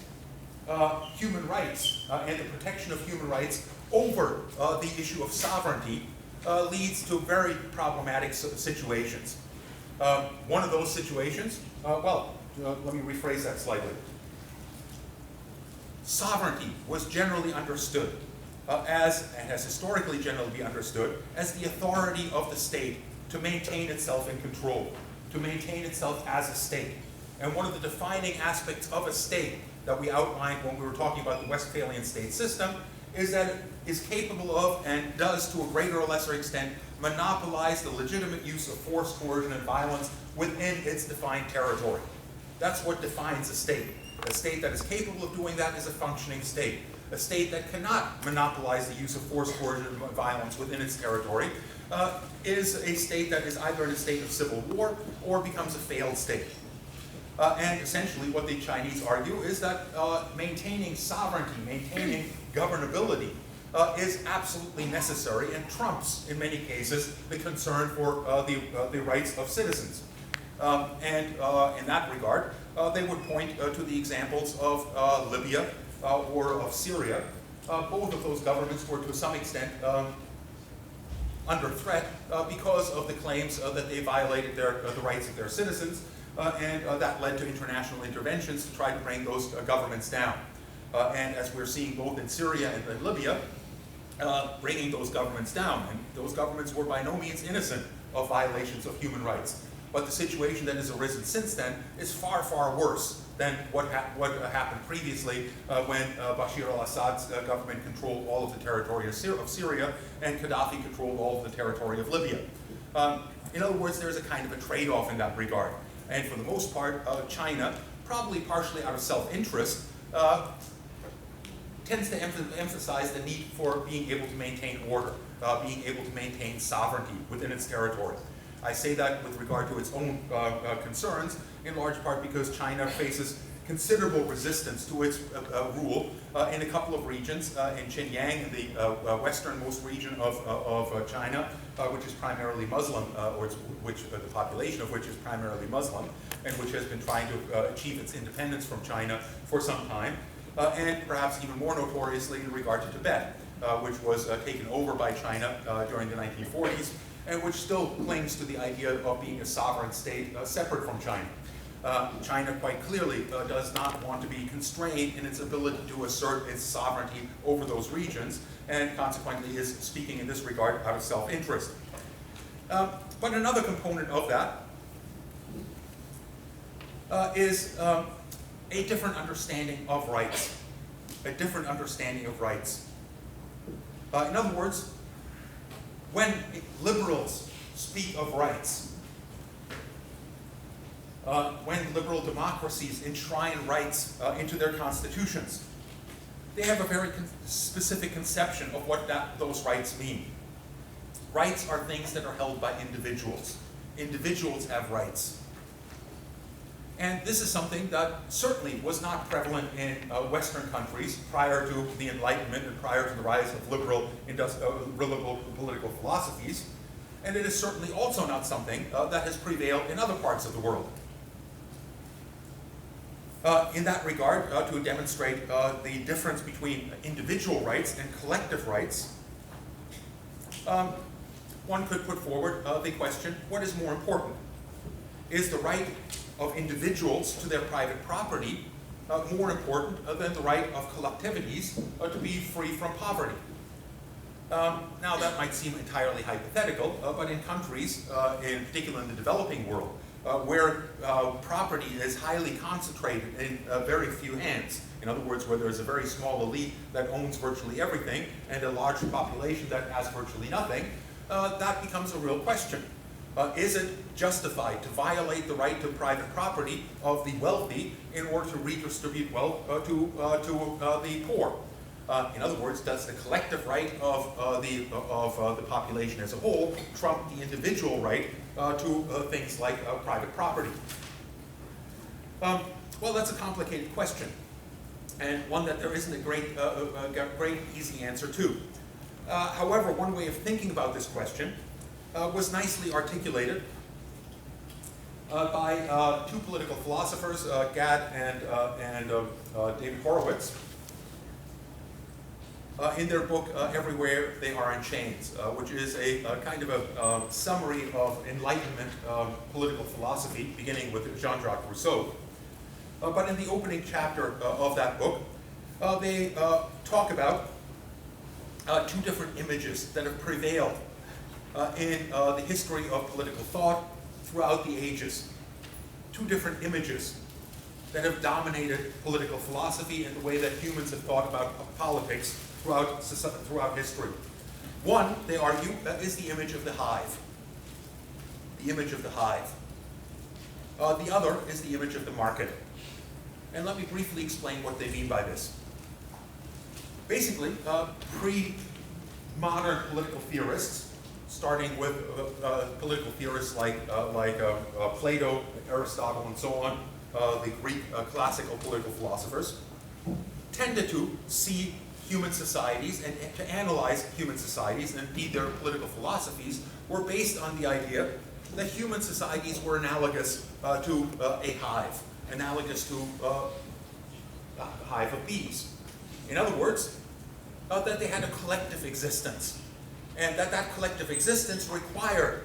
human rights and the protection of human rights over the issue of sovereignty leads to very problematic situations. One of those situations, let me rephrase that slightly. Sovereignty was generally understood as, and has historically generally been understood, as the authority of the state to maintain itself in control, to maintain itself as a state. And one of the defining aspects of a state that we outlined when we were talking about the Westphalian state system is that it is capable of, and does to a greater or lesser extent, monopolize the legitimate use of force, coercion, and violence within its defined territory. That's what defines a state. A state that is capable of doing that is a functioning state. A state that cannot monopolize the use of force, coercion, and violence within its territory is a state that is either in a state of civil war or becomes a failed state. And essentially what the Chinese argue is that maintaining sovereignty, maintaining governability is absolutely necessary and trumps, in many cases, the concern for the rights of citizens. And in that regard, they would point to the examples of Libya or of Syria. Both of those governments were to some extent under threat because of the claims that they violated the rights of their citizens, and that led to international interventions to try to bring those governments down. And as we're seeing both in Syria and in Libya, bringing those governments down. And those governments were by no means innocent of violations of human rights. But the situation that has arisen since then is far, far worse than what happened previously when Bashar al-Assad's government controlled all of the territory of Syria and Gaddafi controlled all of the territory of Libya. In other words, there's a kind of a trade-off in that regard. And for the most part, China, probably partially out of self-interest, tends to emphasize the need for being able to maintain order, being able to maintain sovereignty within its territory. I say that with regard to its own concerns, in large part because China faces considerable resistance to its rule in a couple of regions, in Xinjiang, the westernmost region of China, which is primarily Muslim, the population of which is primarily Muslim, and which has been trying to achieve its independence from China for some time, and perhaps even more notoriously in regard to Tibet, which was taken over by China during the 1940s, and which still clings to the idea of being a sovereign state separate from China. China quite clearly does not want to be constrained in its ability to assert its sovereignty over those regions, and consequently is speaking in this regard out of self-interest. But another component of that is a different understanding of rights. A different understanding of rights. In other words, when liberals speak of rights, when liberal democracies enshrine rights into their constitutions, they have a very specific conception of what those rights mean. Rights are things that are held by individuals. Individuals have rights. And this is something that certainly was not prevalent in Western countries prior to the Enlightenment and prior to the rise of liberal political philosophies. And it is certainly also not something that has prevailed in other parts of the world. In that regard, to demonstrate the difference between individual rights and collective rights, one could put forward the question, what is more important? Is the right of individuals to their private property more important than the right of collectivities to be free from poverty? Now that might seem entirely hypothetical, but in countries, in particular in the developing world, where property is highly concentrated in very few hands, in other words, where there's a very small elite that owns virtually everything and a large population that has virtually nothing, that becomes a real question. Is it justified to violate the right to private property of the wealthy in order to redistribute wealth to the poor? In other words, does the collective right of the population as a whole trump the individual right to things like private property? Well, that's a complicated question, and one that there isn't a great easy answer to. However, one way of thinking about this question was nicely articulated by two political philosophers, Gad and David Horowitz, in their book Everywhere They Are in Chains, which is a kind of a summary of Enlightenment political philosophy, beginning with Jean-Jacques Rousseau. But in the opening chapter of that book, they talk about two different images that have prevailed in the history of political thought throughout the ages. Two different images that have dominated political philosophy and the way that humans have thought about politics throughout history. One, they argue, is the image of the hive. The image of the hive. The other is the image of the market. And let me briefly explain what they mean by this. Basically, pre-modern political theorists, starting with political theorists like Plato, Aristotle, and so on, the Greek classical political philosophers, tended to see human societies and to analyze human societies, and indeed their political philosophies were based on the idea that human societies were analogous to a hive, analogous to a hive of bees. In other words, that they had a collective existence, and that collective existence required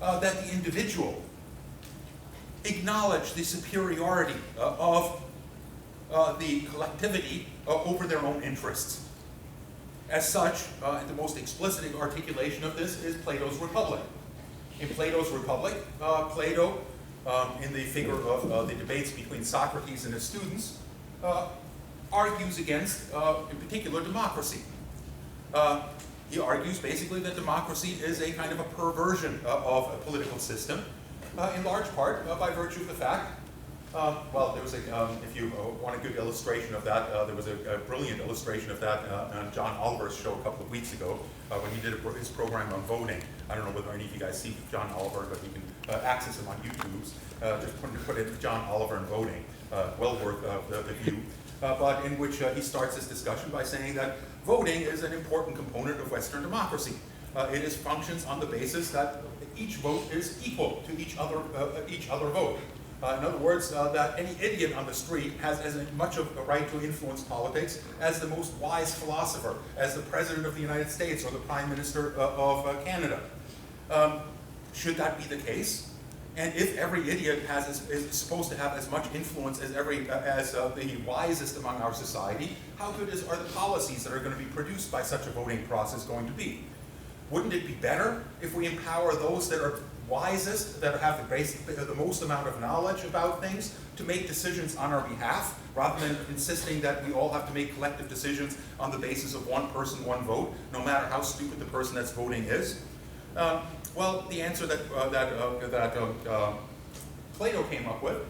that the individual acknowledge the superiority of the collectivity over their own interests. As such, the most explicit articulation of this is Plato's Republic. In Plato's Republic, Plato, in the figure of the debates between Socrates and his students, argues against, in particular, democracy. He argues basically that democracy is a kind of a perversion of a political system, in large part by virtue of the fact, well, there was a, if you want a good illustration of that, there was a brilliant illustration of that on John Oliver's show a couple of weeks ago when he did his program on voting. I don't know whether any of you guys see John Oliver, but you can access him on YouTube. Just put in John Oliver and voting, well worth the view. But in which he starts this discussion by saying that voting is an important component of Western democracy. It is functions on the basis that each vote is equal to each other vote. In other words, that any idiot on the street has as much of a right to influence politics as the most wise philosopher, as the President of the United States or the Prime Minister of Canada. Should that be the case? And if every idiot is supposed to have as much influence as the wisest among our society, how good are the policies that are going to be produced by such a voting process going to be? Wouldn't it be better if we empower those that are wisest, that have the most amount of knowledge about things, to make decisions on our behalf, rather than insisting that we all have to make collective decisions on the basis of one person, one vote, no matter how stupid the person that's voting is? Well, the answer that Plato came up with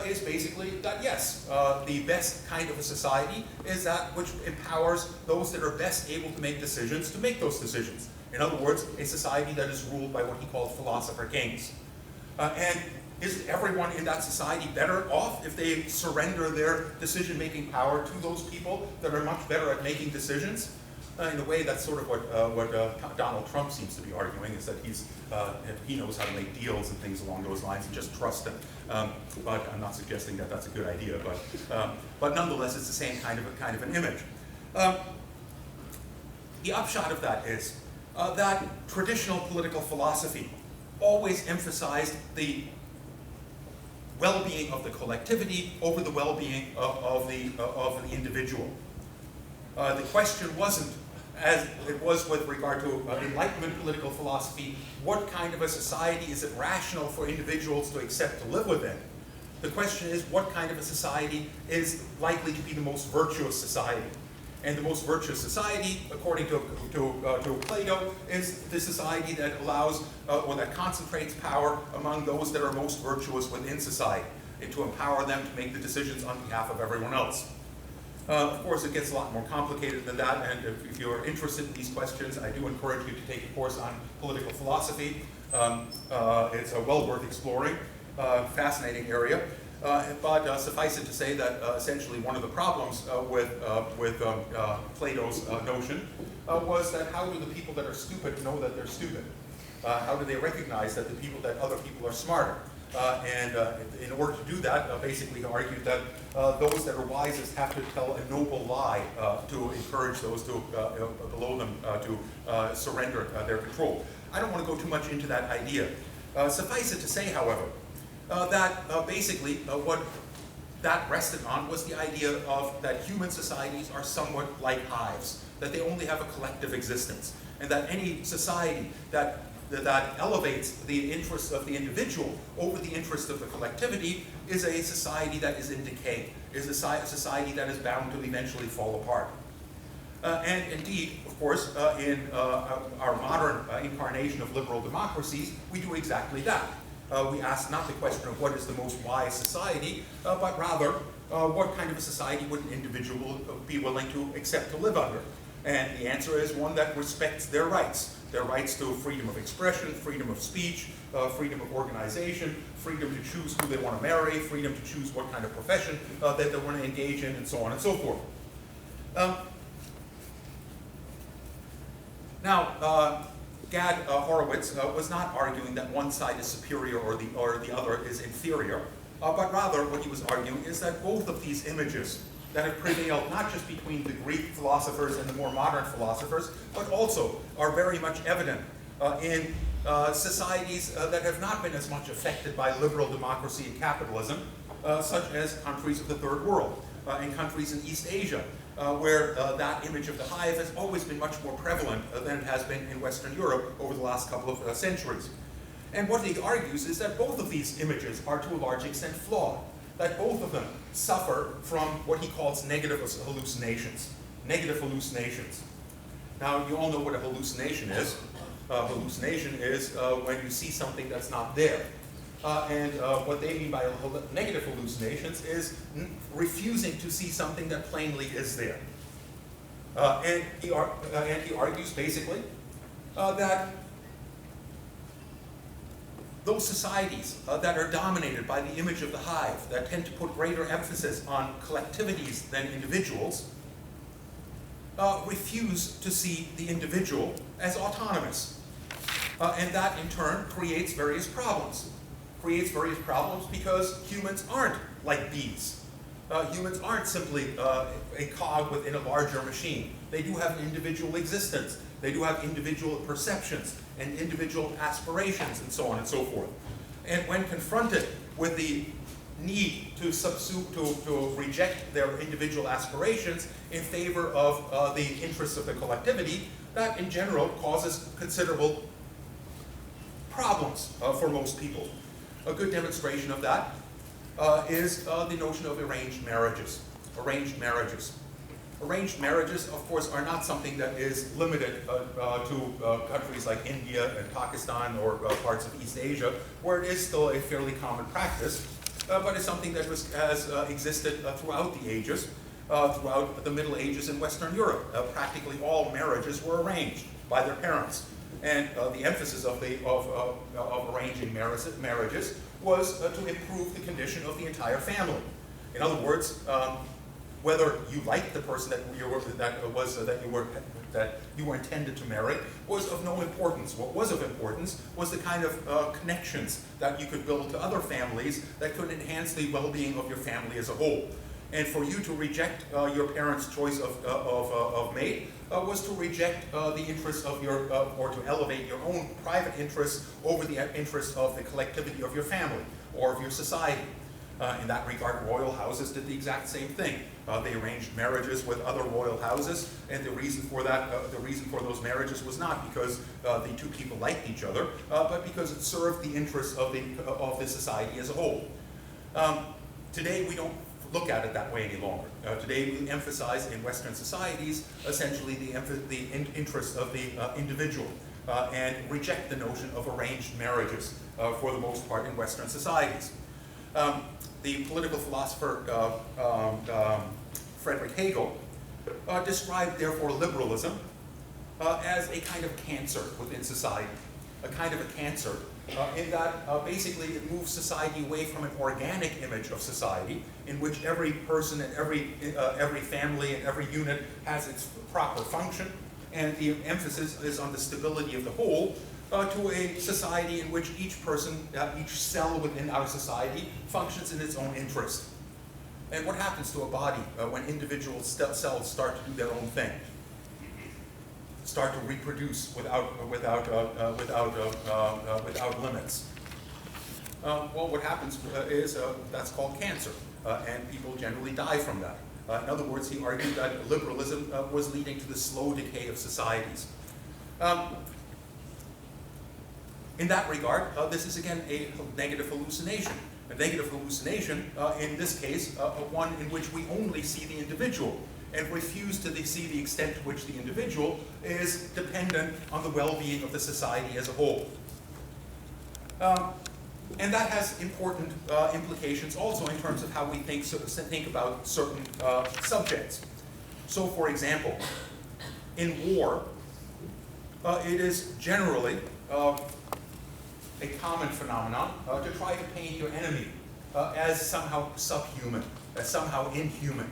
is basically that yes, the best kind of a society is that which empowers those that are best able to make decisions to make those decisions. In other words, a society that is ruled by what he called philosopher kings. And is everyone in that society better off if they surrender their decision-making power to those people that are much better at making decisions? In a way, that's sort of what Donald Trump seems to be arguing, is that he knows how to make deals and things along those lines, and just trust him. But I'm not suggesting that that's a good idea. But nonetheless, it's the same kind of an image. The upshot of that is that traditional political philosophy always emphasized the well-being of the collectivity over the well-being of the individual. The question wasn't, as it was with regard to Enlightenment political philosophy, what kind of a society is it rational for individuals to accept to live within? The question is, what kind of a society is likely to be the most virtuous society? And the most virtuous society, according to Plato, is the society that allows, or that concentrates power among those that are most virtuous within society, and to empower them to make the decisions on behalf of everyone else. Of course, it gets a lot more complicated than that, and if you're interested in these questions, I do encourage you to take a course on political philosophy. It's well worth exploring, fascinating area. But suffice it to say that essentially one of the problems with Plato's notion was that how do the people that are stupid know that they're stupid? How do they recognize that other people are smarter? And in order to do that, basically he argued that those that are wisest have to tell a noble lie to encourage those below them to surrender their control. I don't want to go too much into that idea. Suffice it to say, however, that basically what that rested on was the idea of that human societies are somewhat like hives, that they only have a collective existence, and that any society that elevates the interests of the individual over the interest of the collectivity is a society that is in decay, is a society that is bound to eventually fall apart. And indeed, of course, in our modern incarnation of liberal democracies, we do exactly that. We ask not the question of what is the most wise society, but rather what kind of a society would an individual be willing to accept to live under. And the answer is one that respects their rights to freedom of expression, freedom of speech, freedom of organization, freedom to choose who they want to marry, freedom to choose what kind of profession that they want to engage in, and so on and so forth. Now, Gad Horowitz was not arguing that one side is superior or the other is inferior, but rather what he was arguing is that both of these images that have prevailed not just between the Greek philosophers and the more modern philosophers, but also are very much evident in societies that have not been as much affected by liberal democracy and capitalism, such as countries of the Third World and countries in East Asia, where that image of the hive has always been much more prevalent than it has been in Western Europe over the last couple of centuries. And what he argues is that both of these images are to a large extent flawed, that both of them suffer from what he calls negative hallucinations. Negative hallucinations. Now, you all know what a hallucination is. Hallucination is when you see something that's not there. And what they mean by negative hallucinations is refusing to see something that plainly is there. And he argues basically that those societies that are dominated by the image of the hive, that tend to put greater emphasis on collectivities than individuals, refuse to see the individual as autonomous. And that in turn creates various problems. Creates various problems because humans aren't like bees. Humans aren't simply a cog within a larger machine. They do have an individual existence. They do have individual perceptions and individual aspirations and so on and so forth. And when confronted with the need to reject their individual aspirations in favor of the interests of the collectivity, that in general causes considerable problems for most people. A good demonstration of that is the notion of arranged marriages. Arranged marriages. Arranged marriages, of course, are not something that is limited to countries like India and Pakistan or parts of East Asia, where it is still a fairly common practice, but it's something that has existed throughout the ages, throughout the Middle Ages in Western Europe. Practically all marriages were arranged by their parents. And the emphasis of arranging marriages was to improve the condition of the entire family. In other words, whether you liked the person that you were intended to marry was of no importance. What was of importance was the kind of connections that you could build to other families that could enhance the well-being of your family as a whole. And for you to reject your parents' choice of mate was to reject the interests of or to elevate your own private interests over the interests of the collectivity of your family or of your society. In that regard, royal houses did the exact same thing. They arranged marriages with other royal houses, and the reason for those marriages was not because the two people liked each other, but because it served the interests of the society as a whole. Today, we don't look at it that way any longer. Today we emphasize in Western societies essentially the interest of the individual and reject the notion of arranged marriages for the most part in Western societies. The political philosopher Friedrich Hegel described therefore liberalism as a kind of cancer within society, a kind of a cancer in that basically it moves society away from an organic image of society in which every person and every family and every unit has its proper function, and the emphasis is on the stability of the whole, to a society in which each person, each cell within our society functions in its own interest. And what happens to a body when individual cells start to do their own thing? Start to reproduce without limits. Well, what happens is that's called cancer, and people generally die from that. In other words, he argued that liberalism was leading to the slow decay of societies. In that regard, this is again a negative hallucination. A negative hallucination, in this case, one in which we only see the individual and refuse to see the extent to which the individual is dependent on the well-being of the society as a whole. And that has important implications also in terms of how we think about certain subjects. So, for example, in war, it is generally a common phenomenon to try to paint your enemy as somehow subhuman, as somehow inhuman.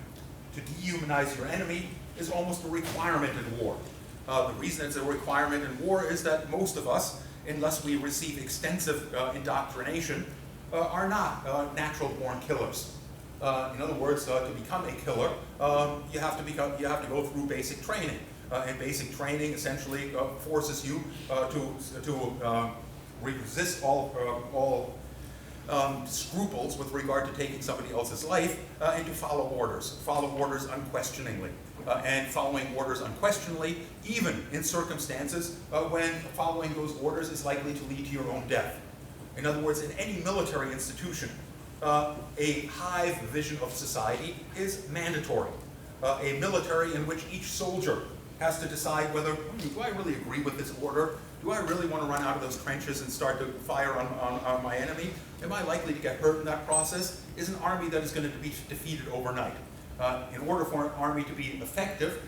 To dehumanize your enemy is almost a requirement in war. The reason it's a requirement in war is that most of us, unless we receive extensive indoctrination, are not natural-born killers. In other words, to become a killer, you have to go through basic training, and basic training essentially forces you to resist all scruples with regard to taking somebody else's life, and to follow orders unquestioningly. And following orders unquestioningly, even in circumstances when following those orders is likely to lead to your own death. In other words, in any military institution, a hive vision of society is mandatory. A military in which each soldier has to decide whether, do I really agree with this order? Do I really want to run out of those trenches and start to fire on my enemy? Am I likely to get hurt in that process? Is an army that is going to be defeated overnight. In order for an army to be effective,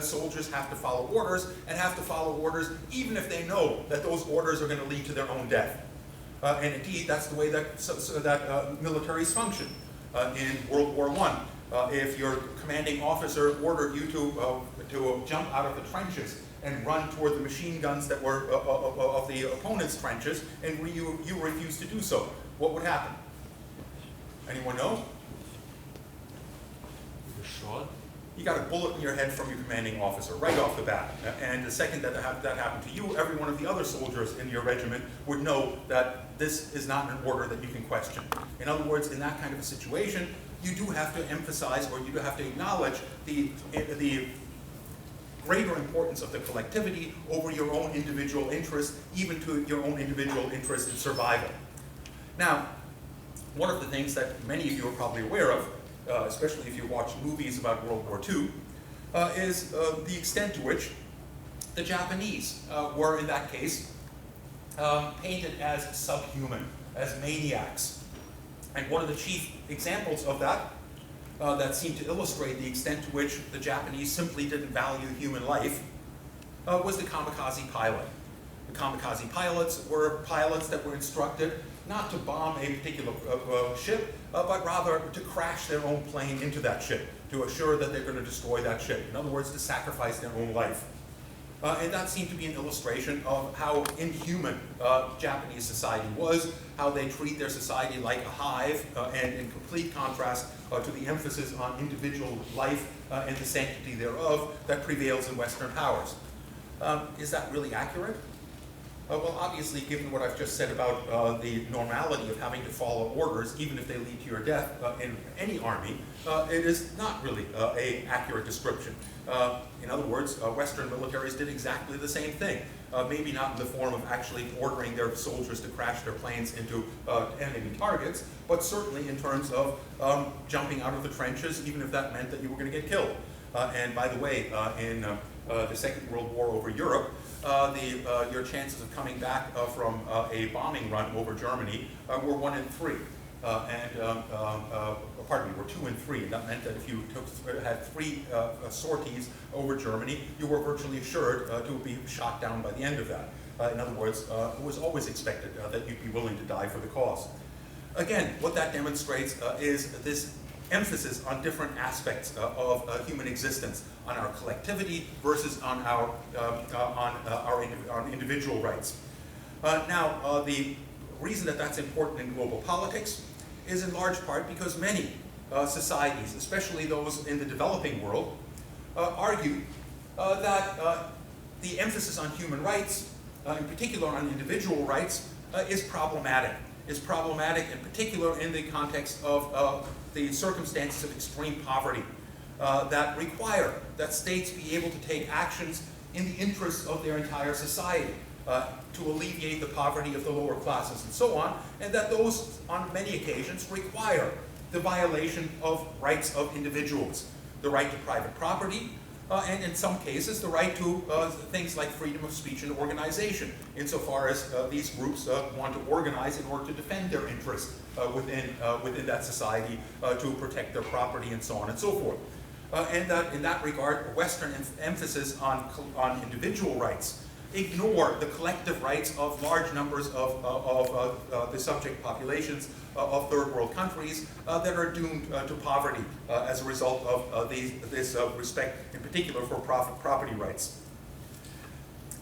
soldiers have to follow orders, and have to follow orders even if they know that those orders are going to lead to their own death. And indeed, that's the way that militaries function. In World War I, if your commanding officer ordered you to jump out of the trenches and run toward the machine guns that were of the opponent's trenches, and you refused to do so, what would happen? Anyone know? Shot? You got a bullet in your head from your commanding officer right off the bat. And the second that happened to you, every one of the other soldiers in your regiment would know that this is not an order that you can question. In other words, in that kind of a situation, you do have to emphasize, or you do have to acknowledge the greater importance of the collectivity over your own individual interest, even to your own individual interest in survival. Now, one of the things that many of you are probably aware of, especially if you watch movies about World War II, is the extent to which the Japanese were, in that case, painted as subhuman, as maniacs. And one of the chief examples of that that seemed to illustrate the extent to which the Japanese simply didn't value human life was the kamikaze pilot. The kamikaze pilots were pilots that were instructed not to bomb a particular ship, but rather to crash their own plane into that ship, to assure that they're going to destroy that ship. In other words, to sacrifice their own life. And that seemed to be an illustration of how inhuman Japanese society was, how they treat their society like a hive, and in complete contrast to the emphasis on individual life and the sanctity thereof that prevails in Western powers. Is that really accurate? Well, obviously, given what I've just said about the normality of having to follow orders, even if they lead to your death in any army, it is not really an accurate description. In other words, Western militaries did exactly the same thing. maybe not in the form of actually ordering their soldiers to crash their planes into enemy targets, but certainly in terms of jumping out of the trenches, even if that meant that you were going to get killed. And by the way, in the Second World War over Europe, your chances of coming back from a bombing run over Germany were 1 in 3. Pardon me, were 2 in 3. And that meant that if you had 3 sorties over Germany, you were virtually assured to be shot down by the end of that. In other words, it was always expected that you'd be willing to die for the cause. Again, what that demonstrates is this emphasis on different aspects of human existence, on our collectivity versus on our individual rights. Now, the reason that that's important in global politics is in large part because many societies, especially those in the developing world, argue that the emphasis on human rights, in particular on individual rights, is problematic. Is problematic in particular in the context of the circumstances of extreme poverty that require that states be able to take actions in the interests of their entire society to alleviate the poverty of the lower classes and so on, and that those, on many occasions, require the violation of rights of individuals, the right to private property, and in some cases the right to things like freedom of speech and organization, insofar as these groups want to organize in order to defend their interests within that society, to protect their property and so on and so forth. And that in that regard, Western emphasis on individual rights ignore the collective rights of large numbers of the subject populations of third world countries that are doomed to poverty as a result of this respect, in particular for property rights.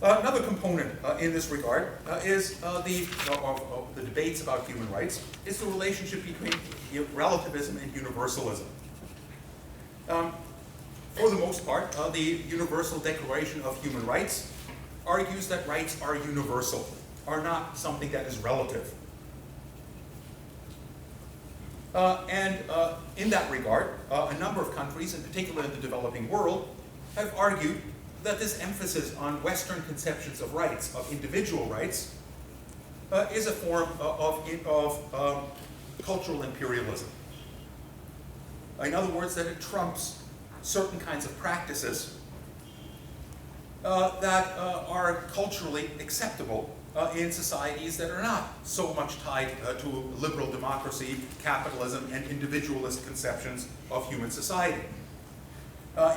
Another component in this regard is the debates about human rights is the relationship between relativism and universalism. For the most part, the Universal Declaration of Human Rights argues that rights are universal, are not something that is relative. In that regard, a number of countries, in particular in the developing world, have argued that this emphasis on Western conceptions of rights, of individual rights, is a form of cultural imperialism. In other words, that it trumps certain kinds of practices that are culturally acceptable in societies that are not so much tied to liberal democracy, capitalism, and individualist conceptions of human society.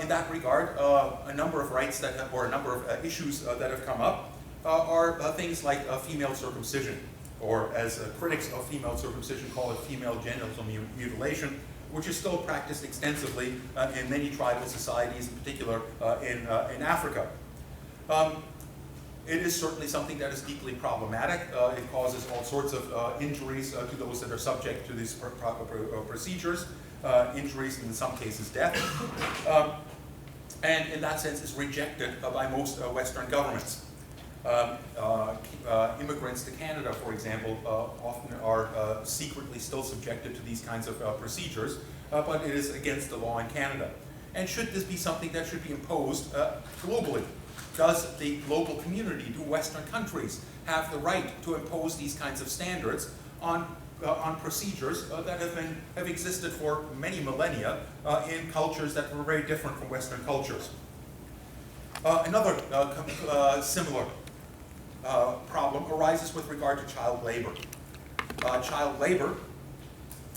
In that regard, a number of rights that have, or a number of issues that have come up are things like female circumcision, or as critics of female circumcision call it, female genital mutilation, which is still practiced extensively in many tribal societies, in particular in Africa. It is certainly something that is deeply problematic. It causes all sorts of injuries to those that are subject to these procedures, injuries and in some cases death. And in that sense is rejected by most Western governments. Immigrants to Canada, for example, often are secretly still subjected to these kinds of procedures, but it is against the law in Canada. And should this be something that should be imposed globally? Does the global community, do Western countries have the right to impose these kinds of standards on procedures that have existed for many millennia in cultures that were very different from Western cultures? Another similar problem arises with regard to child labor. Child labor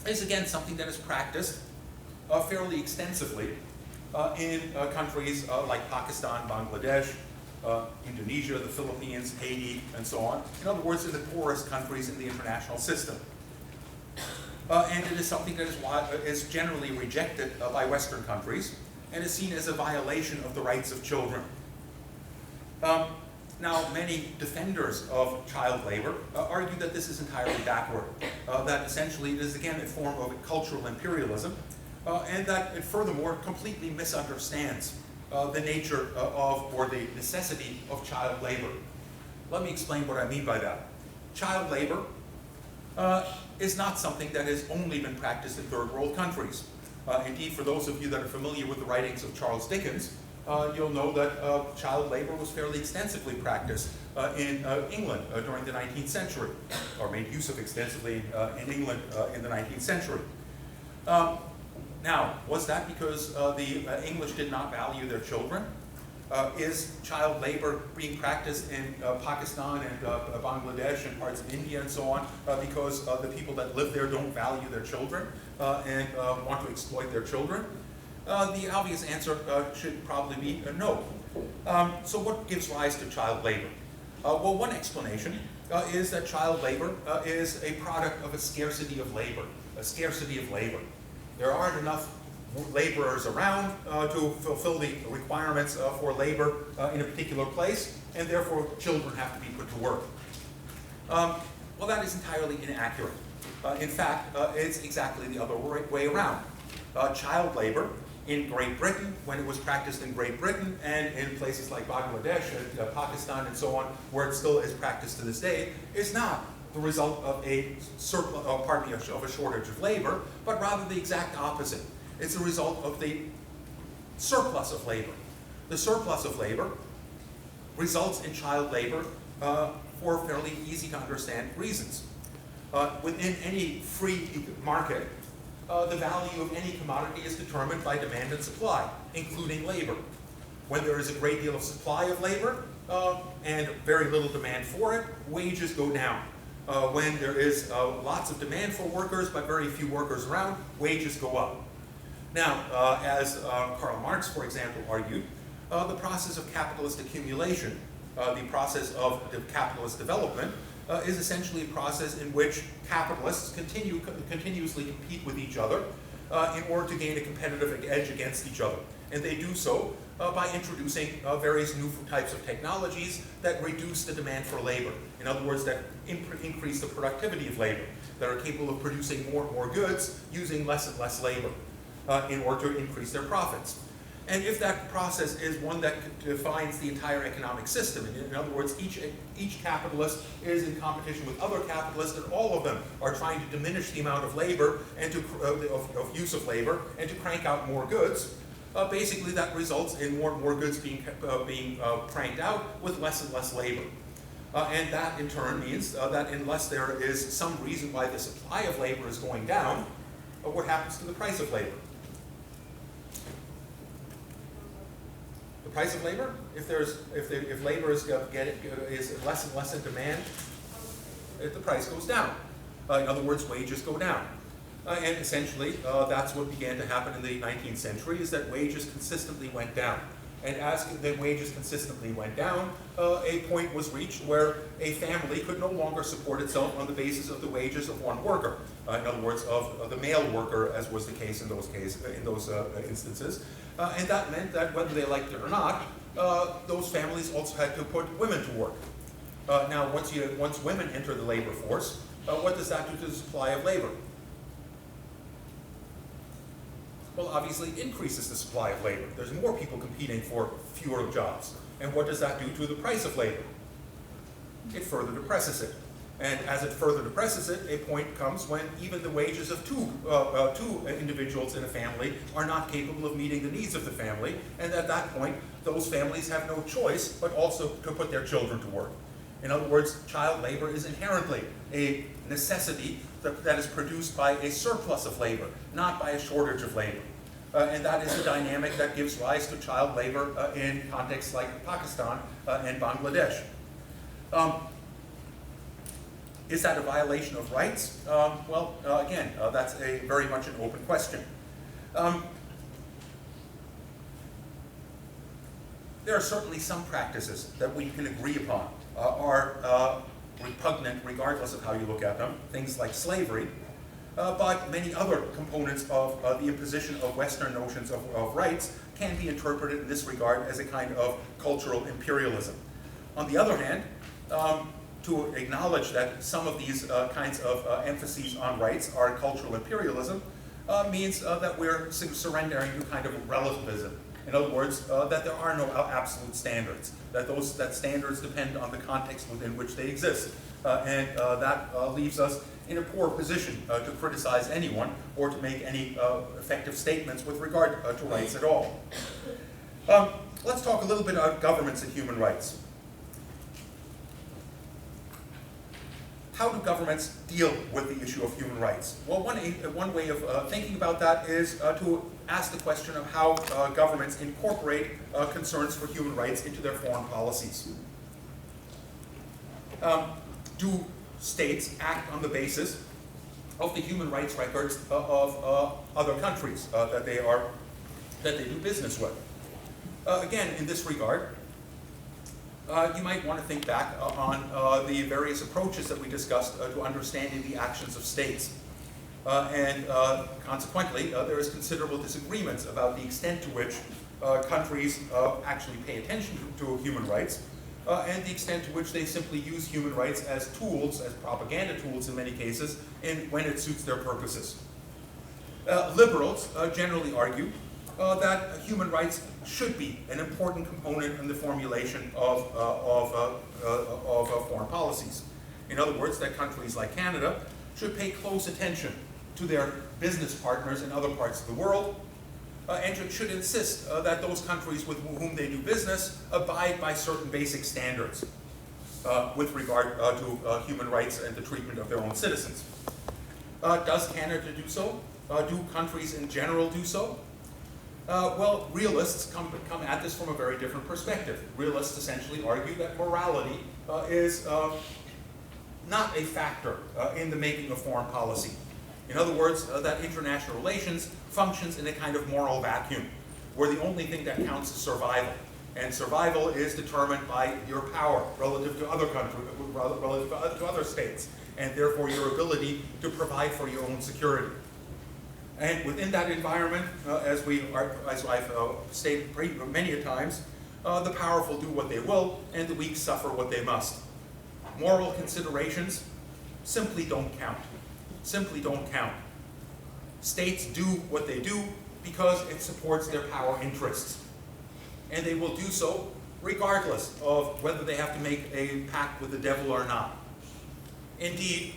is again something that is practiced fairly extensively in countries like Pakistan, Bangladesh, Indonesia, the Philippines, Haiti, and so on. In other words, in the poorest countries in the international system. And it is something that is generally rejected by Western countries and is seen as a violation of the rights of children. Now, many defenders of child labor argue that this is entirely backward, that essentially it is again a form of cultural imperialism, and that it furthermore completely misunderstands the nature of, or the necessity of child labor. Let me explain what I mean by that. Child labor is not something that has only been practiced in third world countries. Indeed, for those of you that are familiar with the writings of Charles Dickens, you'll know that child labor was fairly extensively practiced in England during the 19th century, or made use of extensively in England in the 19th century. Now, was that because the English did not value their children? Is child labor being practiced in Pakistan and Bangladesh and parts of India and so on because the people that live there don't value their children and want to exploit their children? The obvious answer should probably be no. So what gives rise to child labor? Well, one explanation is that child labor is a product of a scarcity of labor. There aren't enough laborers around to fulfill the requirements for labor in a particular place, and therefore children have to be put to work. Well, that is entirely inaccurate. In fact, it's exactly the other way around. Child labor in Great Britain, when it was practiced in Great Britain and in places like Bangladesh and Pakistan and so on, where it still is practiced to this day, is not the result of a shortage of labor, but rather the exact opposite. It's a result of the surplus of labor. The surplus of labor results in child labor for fairly easy to understand reasons. Within any free market, the value of any commodity is determined by demand and supply, including labor. When there is a great deal of supply of labor and very little demand for it, wages go down. When there is lots of demand for workers but very few workers around, wages go up. Now, as Karl Marx, for example, argued, the process of capitalist accumulation, the process of capitalist development, is essentially a process in which capitalists continuously compete with each other in order to gain a competitive edge against each other. And they do so by introducing various new types of technologies that reduce the demand for labor. In other words, that increase the productivity of labor, that are capable of producing more and more goods using less and less labor in order to increase their profits. And if that process is one that defines the entire economic system, in other words, each capitalist is in competition with other capitalists, and all of them are trying to diminish the amount of labor and of use of labor and to crank out more goods, basically that results in more and more goods being cranked out with less and less labor. And that in turn means that unless there is some reason why the supply of labor is going down, what happens to the price of labor? The price of labor, if labor is less and less in demand, the price goes down. In other words, wages go down. And essentially, that's what began to happen in the 19th century, is that wages consistently went down. And as the wages consistently went down, a point was reached where a family could no longer support itself on the basis of the wages of one worker. In other words, of the male worker, as was the case in those instances. And that meant that whether they liked it or not, those families also had to put women to work. Now, once women enter the labor force, what does that do to the supply of labor? Well, obviously it increases the supply of labor. There's more people competing for fewer jobs. And what does that do to the price of labor? It further depresses it. And as it further depresses it, a point comes when even the wages of two individuals in a family are not capable of meeting the needs of the family. And at that point, those families have no choice but also to put their children to work. In other words, child labor is inherently a necessity that is produced by a surplus of labor, not by a shortage of labor. And that is the dynamic that gives rise to child labor in contexts like Pakistan and Bangladesh. Is that a violation of rights? Well, again, that's very much an open question. There are certainly some practices that we can agree upon are repugnant regardless of how you look at them, things like slavery, but many other components of the imposition of Western notions of rights can be interpreted in this regard as a kind of cultural imperialism. On the other hand, to acknowledge that some of these kinds of emphases on rights are cultural imperialism means that we're surrendering to kind of relativism. In other words, that there are no absolute standards, that standards depend on the context within which they exist. And that leaves us in a poor position to criticize anyone or to make any effective statements with regard to rights at all. Let's talk a little bit about governments and human rights. how do governments deal with the issue of human rights? Well, one way of thinking about that is to ask the question of how governments incorporate concerns for human rights into their foreign policies. Do states act on the basis of the human rights records of other countries that they do business with? Again, in this regard, you might want to think back on the various approaches that we discussed to understanding the actions of states. Consequently, there is considerable disagreements about the extent to which countries actually pay attention to human rights, and the extent to which they simply use human rights as tools, as propaganda tools in many cases, when it suits their purposes. Liberals generally argue that human rights should be an important component in the formulation of foreign policies. In other words, that countries like Canada should pay close attention to their business partners in other parts of the world, and should insist that those countries with whom they do business abide by certain basic standards with regard to human rights and the treatment of their own citizens. Does Canada do so? Do countries in general do so? Well, realists come at this from a very different perspective. Realists essentially argue that morality is not a factor in the making of foreign policy. In other words, that international relations functions in a kind of moral vacuum, where the only thing that counts is survival. And survival is determined by your power relative to other countries, relative to other states, and therefore your ability to provide for your own security. And within that environment, as I've stated many a times, the powerful do what they will, and the weak suffer what they must. Moral considerations simply don't count. Simply don't count. States do what they do because it supports their power interests. And they will do so regardless of whether they have to make a pact with the devil or not. Indeed,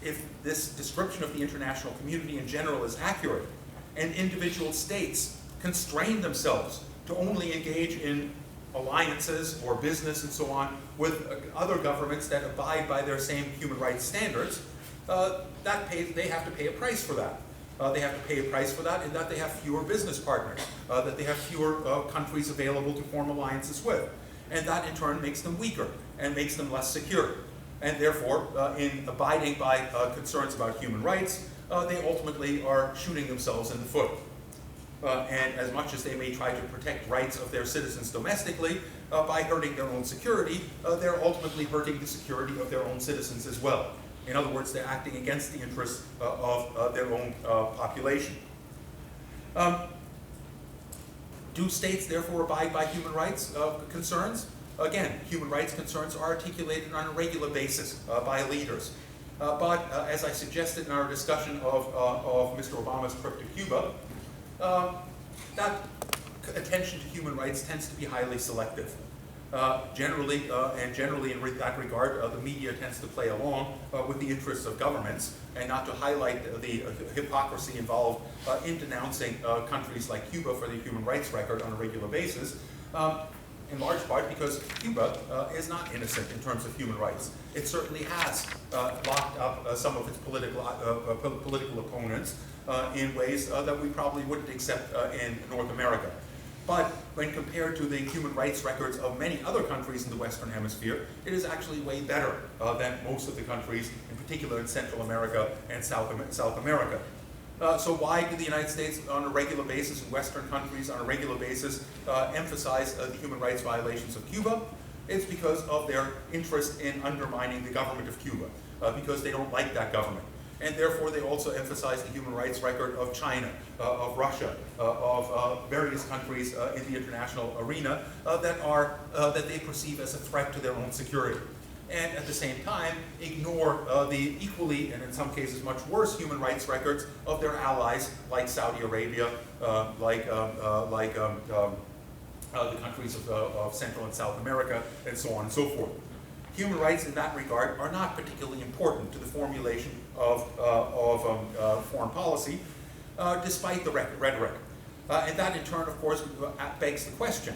if this description of the international community in general is accurate, and individual states constrain themselves to only engage in alliances or business and so on with other governments that abide by their same human rights standards, they have to pay a price for that. They have to pay a price for that in that they have fewer business partners, that they have fewer countries available to form alliances with. And that in turn makes them weaker and makes them less secure. And therefore, in abiding by concerns about human rights, they ultimately are shooting themselves in the foot. And as much as they may try to protect rights of their citizens domestically, by hurting their own security, they're ultimately hurting the security of their own citizens as well. In other words, they're acting against the interests of their own population. Do states therefore abide by human rights concerns? Again, human rights concerns are articulated on a regular basis by leaders. But as I suggested in our discussion of Mr. Obama's trip to Cuba, that attention to human rights tends to be highly selective. Generally in that regard, the media tends to play along with the interests of governments and not to highlight the hypocrisy involved in denouncing countries like Cuba for their human rights record on a regular basis, in large part because Cuba is not innocent in terms of human rights. It certainly has locked up some of its political opponents in ways that we probably wouldn't accept in North America. But when compared to the human rights records of many other countries in the Western Hemisphere, it is actually way better than most of the countries, in particular in Central America and South America. So why do the United States on a regular basis, and Western countries on a regular basis, emphasize the human rights violations of Cuba? It's because of their interest in undermining the government of Cuba, because they don't like that government. And therefore they also emphasize the human rights record of China, of Russia, of various countries in the international arena that they perceive as a threat to their own security. And at the same time ignore the equally, and in some cases much worse, human rights records of their allies like Saudi Arabia, like the countries of Central and South America, and so on and so forth. Human rights in that regard are not particularly important to the formulation of foreign policy, despite the rhetoric. And that in turn, of course, begs the question,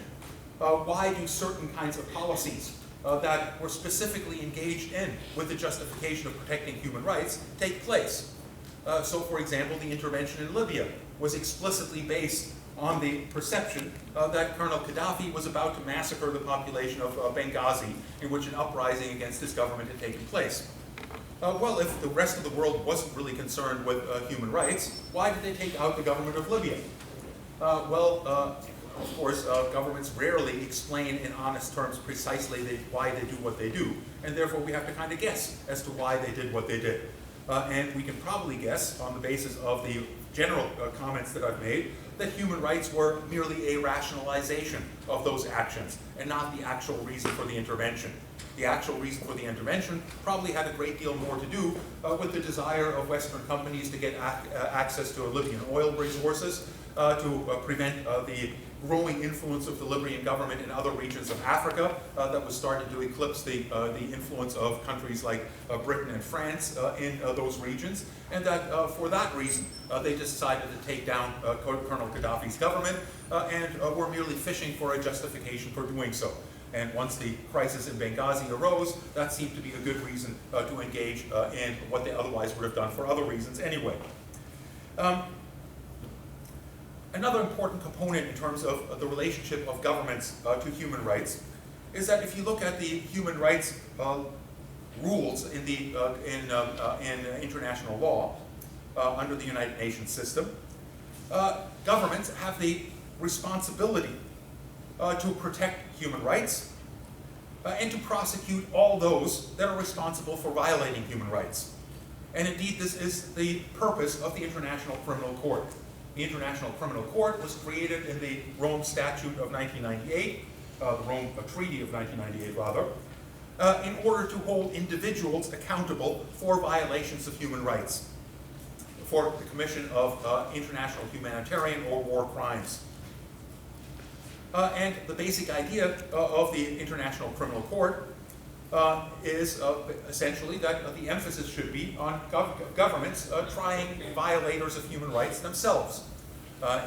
why do certain kinds of policies that were specifically engaged in with the justification of protecting human rights take place. So, for example, the intervention in Libya was explicitly based on the perception that Colonel Gaddafi was about to massacre the population of Benghazi, in which an uprising against his government had taken place. Well, if the rest of the world wasn't really concerned with human rights, why did they take out the government of Libya? Of course, governments rarely explain in honest terms precisely why they do what they do, and therefore we have to kind of guess as to why they did what they did. And we can probably guess, on the basis of the general comments that I've made, that human rights were merely a rationalization of those actions, and not the actual reason for the intervention. The actual reason for the intervention probably had a great deal more to do with the desire of Western companies to get access to Libyan oil resources, to prevent the growing influence of the Libyan government in other regions of Africa that was starting to eclipse the influence of countries like Britain and France in those regions, and that for that reason they decided to take down Colonel Gaddafi's government and were merely fishing for a justification for doing so. And once the crisis in Benghazi arose, that seemed to be a good reason to engage in what they otherwise would have done for other reasons anyway. Another important component in terms of the relationship of governments to human rights is that if you look at the human rights rules in international law under the United Nations system, governments have the responsibility to protect human rights and to prosecute all those that are responsible for violating human rights. And indeed, this is the purpose of the International Criminal Court. The International Criminal Court was created in the Rome Statute of 1998, the Rome Treaty of 1998 rather, in order to hold individuals accountable for violations of human rights, for the commission of international humanitarian or war crimes. And the basic idea of the International Criminal Court is essentially that the emphasis should be on governments trying violators of human rights themselves.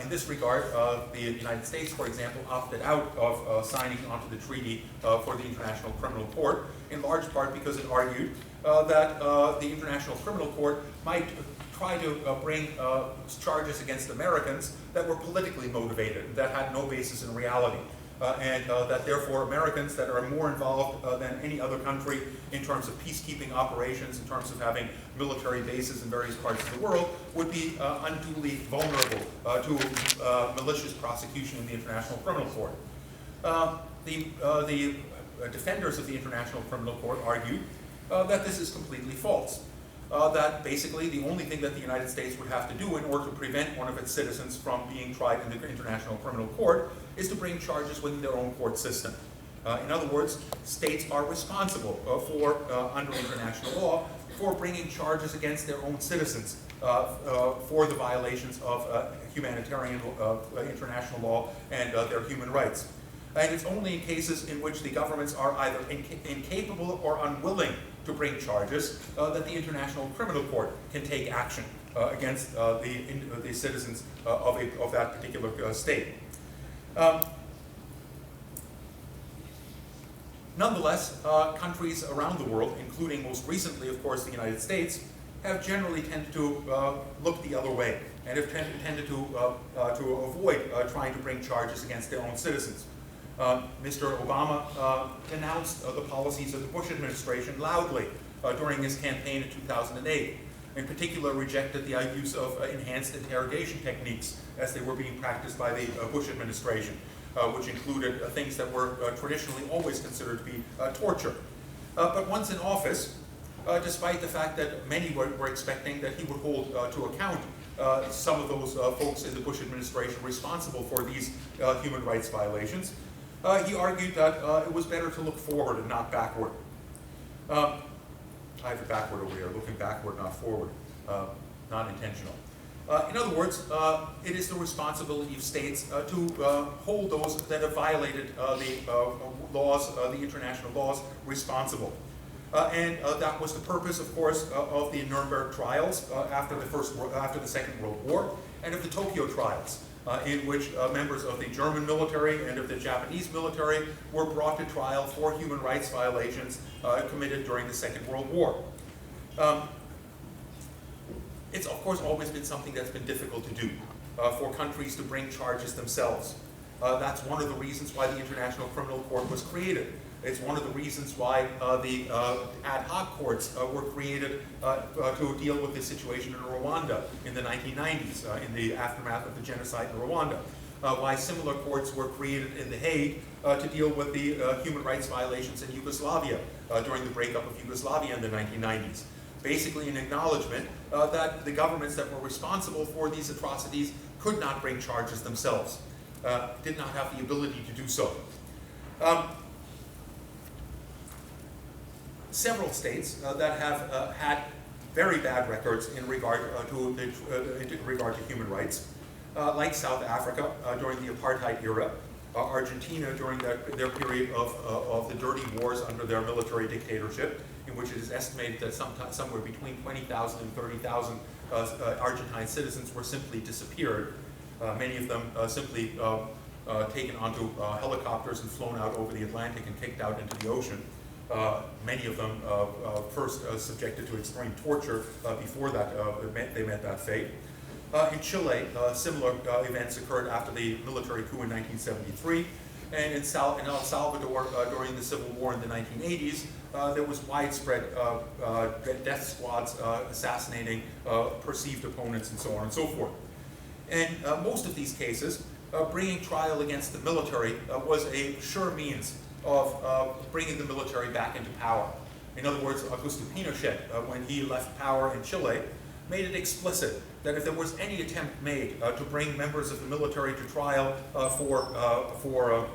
In this regard, the United States, for example, opted out of signing onto the treaty for the International Criminal Court, in large part because it argued that the International Criminal Court might try to bring charges against Americans that were politically motivated, that had no basis in reality. And that therefore Americans that are more involved than any other country in terms of peacekeeping operations, in terms of having military bases in various parts of the world, would be unduly vulnerable to malicious prosecution in the International Criminal Court. The defenders of the International Criminal Court argue that this is completely false. That basically the only thing that the United States would have to do in order to prevent one of its citizens from being tried in the International Criminal Court is to bring charges within their own court system. In other words, states are responsible under international law, for bringing charges against their own citizens for the violations of humanitarian international law and their human rights. And it's only in cases in which the governments are either incapable or unwilling to bring charges that the International Criminal Court can take action against the citizens of that particular state. Nonetheless, countries around the world, including most recently, of course, the United States, have generally tended to look the other way and have tended to avoid trying to bring charges against their own citizens. Mr. Obama denounced the policies of the Bush administration loudly during his campaign in 2008. In particular, rejected the use of enhanced interrogation techniques as they were being practiced by the Bush administration, which included things that were traditionally always considered to be torture. But once in office, despite the fact that many were expecting that he would hold to account some of those folks in the Bush administration responsible for these human rights violations, he argued that it was better to look forward and not backward. I have it backward over here, looking backward, not forward, not intentional. In other words, it is the responsibility of states to hold those that have violated the laws, the international laws, responsible. And that was the purpose, of course, of the Nuremberg trials after the Second World War, and of the Tokyo trials in which members of the German military and of the Japanese military were brought to trial for human rights violations committed during the Second World War. It's of course always been something that's been difficult to do for countries to bring charges themselves. That's one of the reasons why the International Criminal Court was created. It's one of the reasons why the ad hoc courts were created to deal with this situation in Rwanda in the 1990s, in the aftermath of the genocide in Rwanda. Why similar courts were created in The Hague to deal with the human rights violations in Yugoslavia during the breakup of Yugoslavia in the 1990s. Basically an acknowledgement that the governments that were responsible for these atrocities could not bring charges themselves, did not have the ability to do so. Several states that have had very bad records in regard to human rights, like South Africa during the apartheid era, Argentina during their period of the dirty wars under their military dictatorship, in which it is estimated that somewhere between 20,000 and 30,000 Argentine citizens were simply disappeared. Many of them simply taken onto helicopters and flown out over the Atlantic and kicked out into the ocean. Many of them first subjected to extreme torture before that they met that fate. In Chile, similar events occurred after the military coup in 1973. And in El Salvador, during the Civil War in the 1980s, there was widespread death squads assassinating perceived opponents and so on and so forth. In most of these cases, bringing trial against the military was a sure means of bringing the military back into power. In other words, Augusto Pinochet, when he left power in Chile, made it explicit that if there was any attempt made to bring members of the military to trial for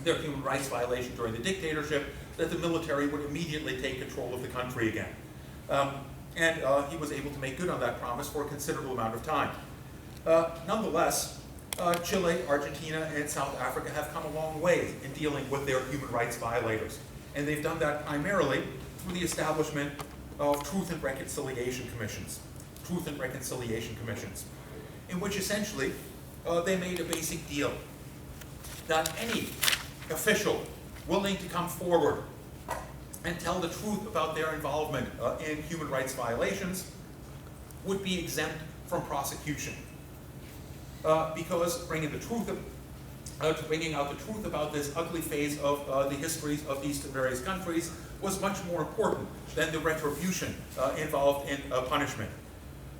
their human rights violation during the dictatorship, that the military would immediately take control of the country again. And he was able to make good on that promise for a considerable amount of time. Nonetheless, Chile, Argentina, and South Africa have come a long way in dealing with their human rights violators. And they've done that primarily through the establishment of Truth and Reconciliation Commissions. Truth and Reconciliation Commissions, in which essentially they made a basic deal that any official willing to come forward and tell the truth about their involvement in human rights violations would be exempt from prosecution. Because bringing out the truth about this ugly phase of the histories of these various countries was much more important than the retribution involved in punishment.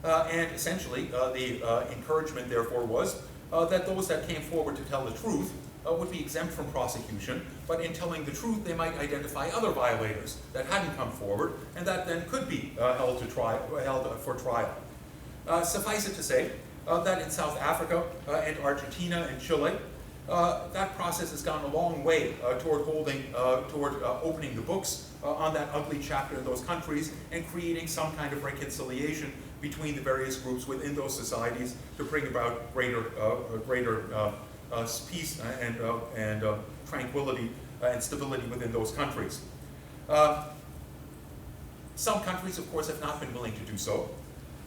And essentially, the encouragement, therefore, was that those that came forward to tell the truth would be exempt from prosecution, but in telling the truth, they might identify other violators that hadn't come forward, and that then could be held for trial. Suffice it to say that in South Africa and Argentina and Chile, that process has gone a long way toward opening the books on that ugly chapter in those countries and creating some kind of reconciliation between the various groups within those societies to bring about greater peace and tranquility and stability within those countries. Some countries, of course, have not been willing to do so,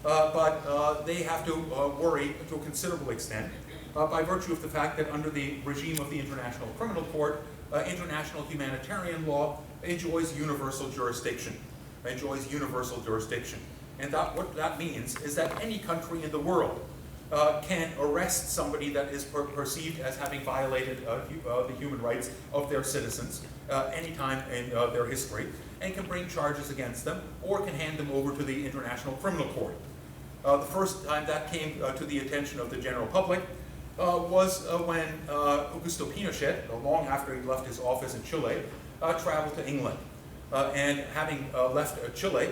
but they have to worry to a considerable extent by virtue of the fact that under the regime of the International Criminal Court, international humanitarian law enjoys universal jurisdiction. And what that means is that any country in the world can arrest somebody that is perceived as having violated the human rights of their citizens anytime in their history, and can bring charges against them, or can hand them over to the International Criminal Court. The first time that came to the attention of the general public was when Augusto Pinochet, long after he left his office in Chile, traveled to England. And having left Chile,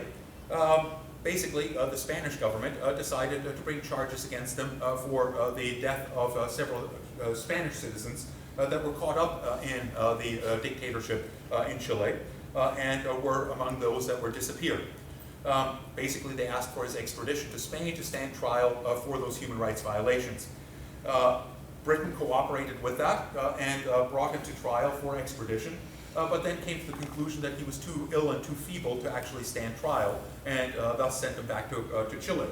basically the Spanish government decided to bring charges against them for the death of several Spanish citizens that were caught up in the dictatorship in Chile and were among those that were disappeared. Basically, they asked for his extradition to Spain to stand trial for those human rights violations. Britain cooperated with that and brought him to trial for extradition, but then came to the conclusion that he was too ill and too feeble to actually stand trial, and thus sent him back to Chile.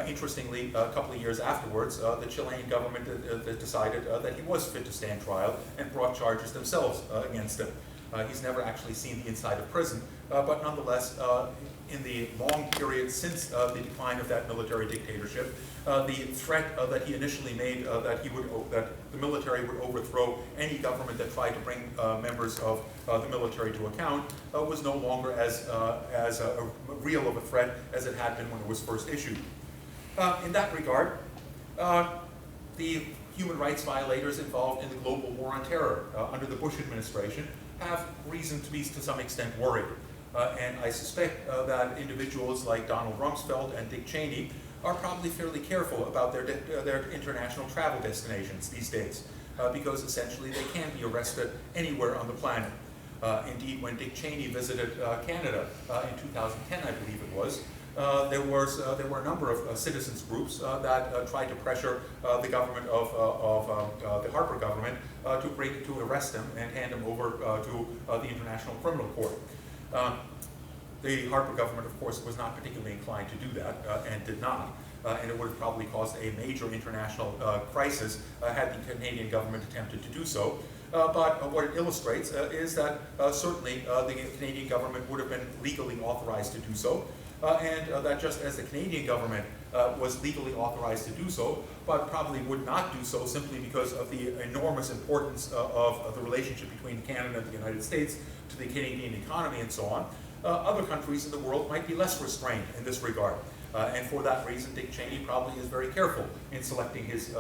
Interestingly, a couple of years afterwards, the Chilean government decided that he was fit to stand trial and brought charges themselves against him. He's never actually seen the inside of prison, but nonetheless, in the long period since the decline of that military dictatorship, the threat that he initially made that the military would overthrow any government that tried to bring members of the military to account was no longer as real of a threat as it had been when it was first issued. In that regard, the human rights violators involved in the global war on terror under the Bush administration have reason to be to some extent worried. And I suspect that individuals like Donald Rumsfeld and Dick Cheney are probably fairly careful about their international travel destinations these days, because essentially they can be arrested anywhere on the planet. Indeed, when Dick Cheney visited Canada in 2010, I believe it was, there were a number of citizens groups that tried to pressure the government of the Harper government to arrest him and hand him over to the International Criminal Court. The Harper government, of course, was not particularly inclined to do that and did not. And it would have probably caused a major international crisis had the Canadian government attempted to do so. But what it illustrates is that certainly the Canadian government would have been legally authorized to do so, and that just as the Canadian government was legally authorized to do so, but probably would not do so simply because of the enormous importance of the relationship between Canada and the United States to the Canadian economy and so on, other countries in the world might be less restrained in this regard. And for that reason, Dick Cheney probably is very careful in selecting his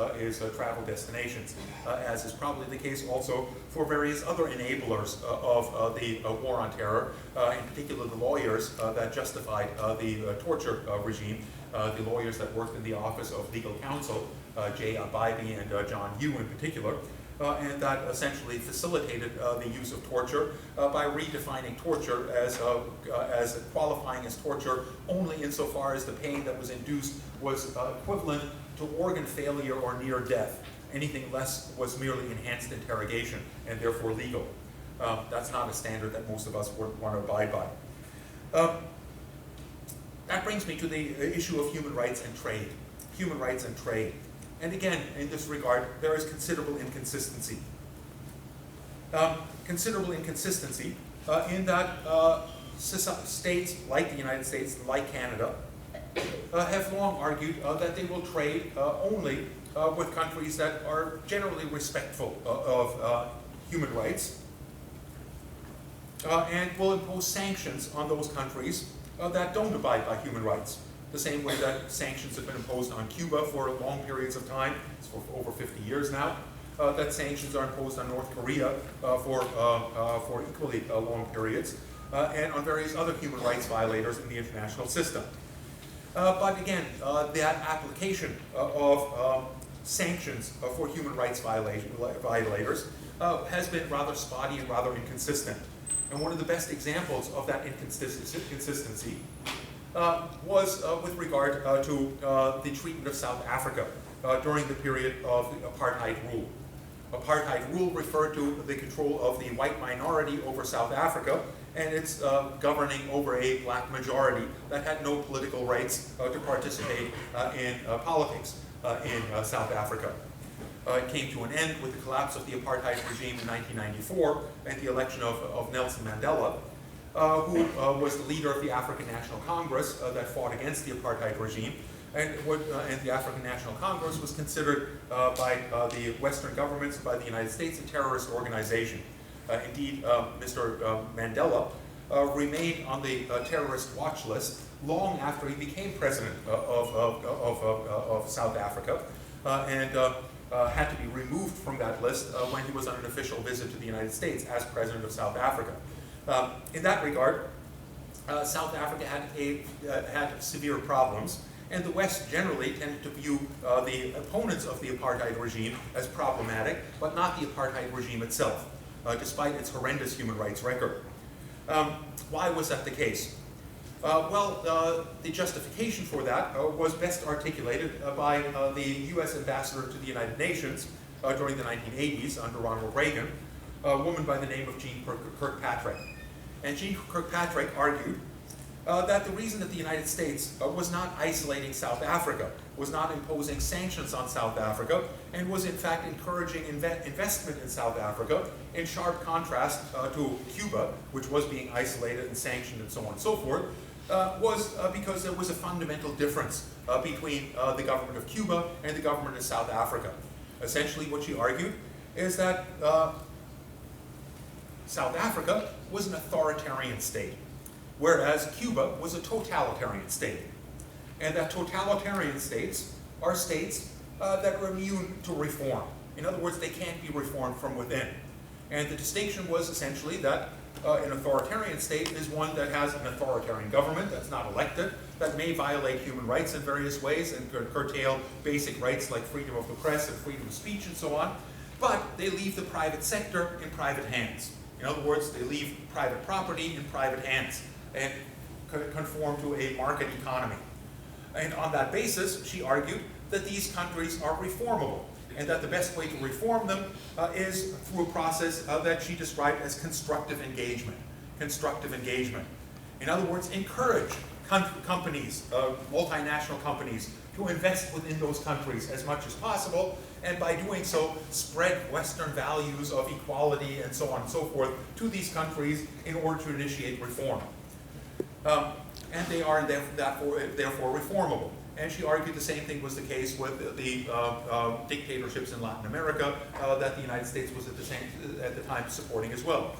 travel destinations, as is probably the case also for various other enablers of the war on terror, in particular the lawyers that justified the torture regime, the lawyers that worked in the Office of Legal Counsel, Jay Abaibi and John Yoo in particular, and that essentially facilitated the use of torture by redefining torture as qualifying as torture only insofar as the pain that was induced was equivalent to organ failure or near death. Anything less was merely enhanced interrogation and therefore legal. That's not a standard that most of us would want to abide by. That brings me to the issue of human rights and trade. Human rights and trade. And again, in this regard, there is considerable inconsistency. Considerable inconsistency in that states like the United States, like Canada, have long argued that they will trade only with countries that are generally respectful of human rights and will impose sanctions on those countries that don't abide by human rights. The same way that sanctions have been imposed on Cuba for long periods of time, it's for over 50 years now, that sanctions are imposed on North Korea for equally long periods, and on various other human rights violators in the international system. But again, that application of sanctions for human rights violators has been rather spotty and rather inconsistent. And one of the best examples of that inconsistency was with regard to the treatment of South Africa during the period of the apartheid rule. Apartheid rule referred to the control of the white minority over South Africa and its governing over a black majority that had no political rights to participate in politics in South Africa. It came to an end with the collapse of the apartheid regime in 1994 and the election of Nelson Mandela, who was the leader of the African National Congress that fought against the apartheid regime, and the African National Congress was considered by the Western governments and by the United States a terrorist organization. Indeed, Mr. Mandela remained on the terrorist watch list long after he became president of South Africa, and had to be removed from that list when he was on an official visit to the United States as president of South Africa. In that regard, South Africa had severe problems, and the West generally tended to view the opponents of the apartheid regime as problematic, but not the apartheid regime itself, despite its horrendous human rights record. Why was that the case? The justification for that was best articulated by the U.S. ambassador to the United Nations during the 1980s under Ronald Reagan, a woman by the name of Jeane Kirkpatrick. And Jeane Kirkpatrick argued that the reason that the United States was not isolating South Africa, was not imposing sanctions on South Africa, and was in fact encouraging investment in South Africa, in sharp contrast to Cuba, which was being isolated and sanctioned and so on and so forth, was because there was a fundamental difference between the government of Cuba and the government of South Africa. Essentially what she argued is that South Africa was an authoritarian state, whereas Cuba was a totalitarian state. And that totalitarian states are states that are immune to reform. In other words, they can't be reformed from within. And the distinction was essentially that an authoritarian state is one that has an authoritarian government that's not elected, that may violate human rights in various ways and curtail basic rights like freedom of the press and freedom of speech and so on, but they leave the private sector in private hands. In other words, they leave private property in private hands and conform to a market economy. And on that basis, she argued that these countries are reformable, and that the best way to reform them is through a process that she described as constructive engagement. Constructive engagement. In other words, encourage companies, multinational companies, to invest within those countries as much as possible, and by doing so, spread Western values of equality and so on and so forth to these countries in order to initiate reform. And they are therefore reformable. And she argued the same thing was the case with the dictatorships in Latin America that the United States was at the time supporting as well.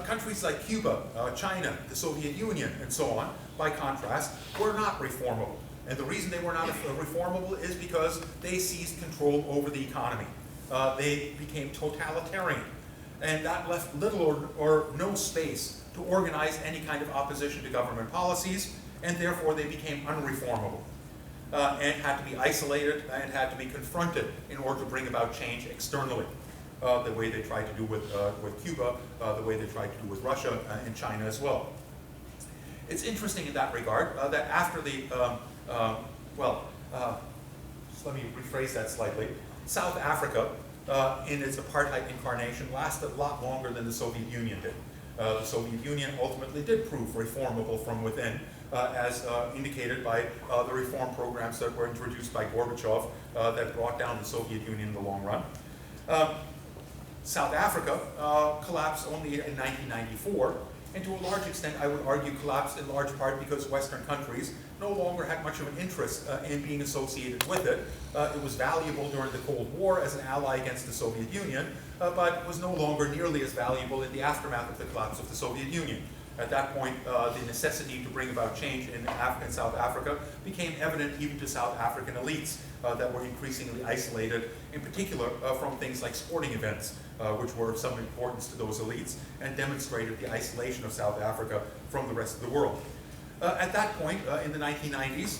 Countries like Cuba, China, the Soviet Union, and so on, by contrast, were not reformable. And the reason they were not reformable is because they seized control over the economy. They became totalitarian. And that left little or no space to organize any kind of opposition to government policies, and therefore they became unreformable. And had to be isolated and had to be confronted in order to bring about change externally, the way they tried to do with Cuba, the way they tried to do with Russia and China as well. It's interesting in that regard that after the, just let me rephrase that slightly. South Africa, in its apartheid incarnation, lasted a lot longer than the Soviet Union did. The Soviet Union ultimately did prove reformable from within, as indicated by the reform programs that were introduced by Gorbachev that brought down the Soviet Union in the long run. South Africa collapsed only in 1994, and to a large extent, I would argue, collapsed in large part because Western countries no longer had much of an interest in being associated with it. It was valuable during the Cold War as an ally against the Soviet Union, but was no longer nearly as valuable in the aftermath of the collapse of the Soviet Union. At that point, the necessity to bring about change in South Africa became evident even to South African elites that were increasingly isolated, in particular from things like sporting events, which were of some importance to those elites, and demonstrated the isolation of South Africa from the rest of the world. At that point, in the 1990s,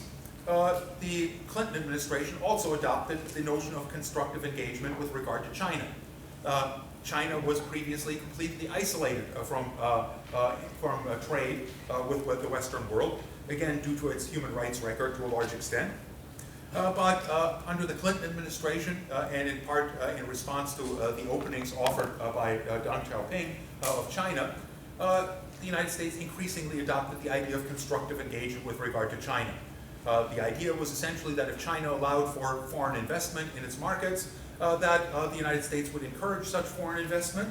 the Clinton administration also adopted the notion of constructive engagement with regard to China. China was previously completely isolated from trade with the Western world, again due to its human rights record to a large extent. But under the Clinton administration, and in part in response to the openings offered by Deng Xiaoping of China, the United States increasingly adopted the idea of constructive engagement with regard to China. The idea was essentially that if China allowed for foreign investment in its markets, that the United States would encourage such foreign investment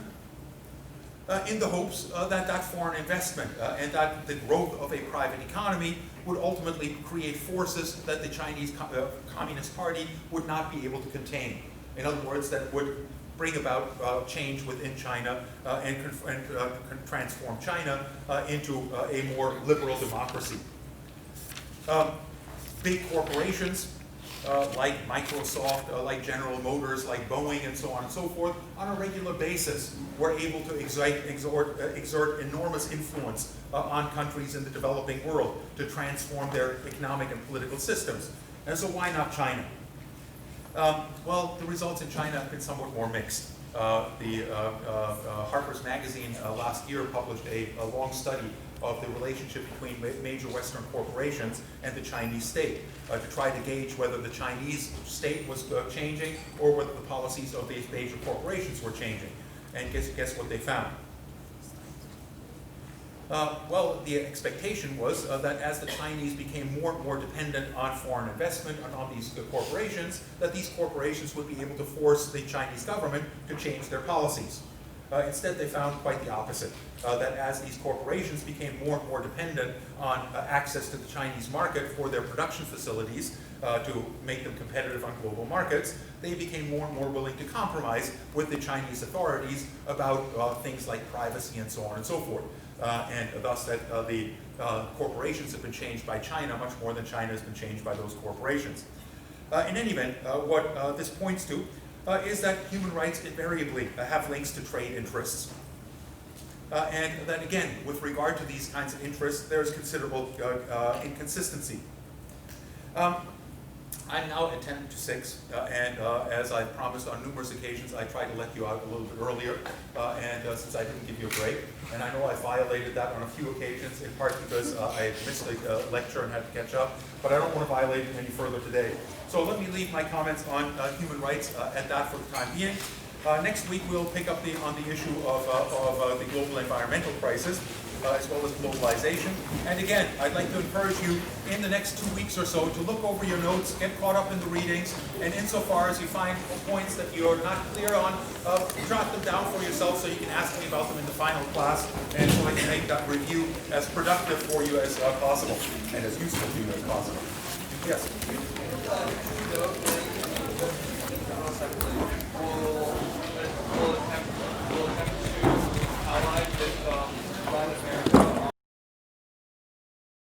in the hopes that that foreign investment and that the growth of a private economy would ultimately create forces that the Chinese Communist Party would not be able to contain. In other words, that would bring about change within China and transform China into a more liberal democracy. Big corporations like Microsoft, like General Motors, like Boeing, and so on and so forth, on a regular basis were able to exert enormous influence on countries in the developing world to transform their economic and political systems. And so why not China? Well, the results in China have been somewhat more mixed. Harper's Magazine last year published a long study of the relationship between major Western corporations and the Chinese state to try to gauge whether the Chinese state was changing or whether the policies of these major corporations were changing. And guess what they found? Well, the expectation was that as the Chinese became more and more dependent on foreign investment and on these corporations, that these corporations would be able to force the Chinese government to change their policies. Instead, they found quite the opposite, that as these corporations became more and more dependent on access to the Chinese market for their production facilities to make them competitive on global markets, they became more and more willing to compromise with the Chinese authorities about things like privacy and so on and so forth. And thus that the corporations have been changed by China much more than China has been changed by those corporations. In any event, what this points to is that human rights invariably have links to trade interests. And that again, with regard to these kinds of interests, there's considerable inconsistency. I'm now at 10 to 6, and as I promised on numerous occasions, I tried to let you out a little bit earlier, and since I didn't give you a break, and I know I violated that on a few occasions, in part because I missed a lecture and had to catch up, but I don't want to violate it any further today. So let me leave my comments on human rights at that for the time being. Next week we'll pick up on the issue of the global environmental crisis, as well as globalization. And again, I'd like to encourage you in the next 2 weeks or so to look over your notes, get caught up in the readings, and insofar as you find points that you're not clear on, jot them down for yourself so you can ask me about them in the final class, and so I can make that review as productive for you as possible, and as useful to you as possible. Yes? We'll attempt to ally with Latin America.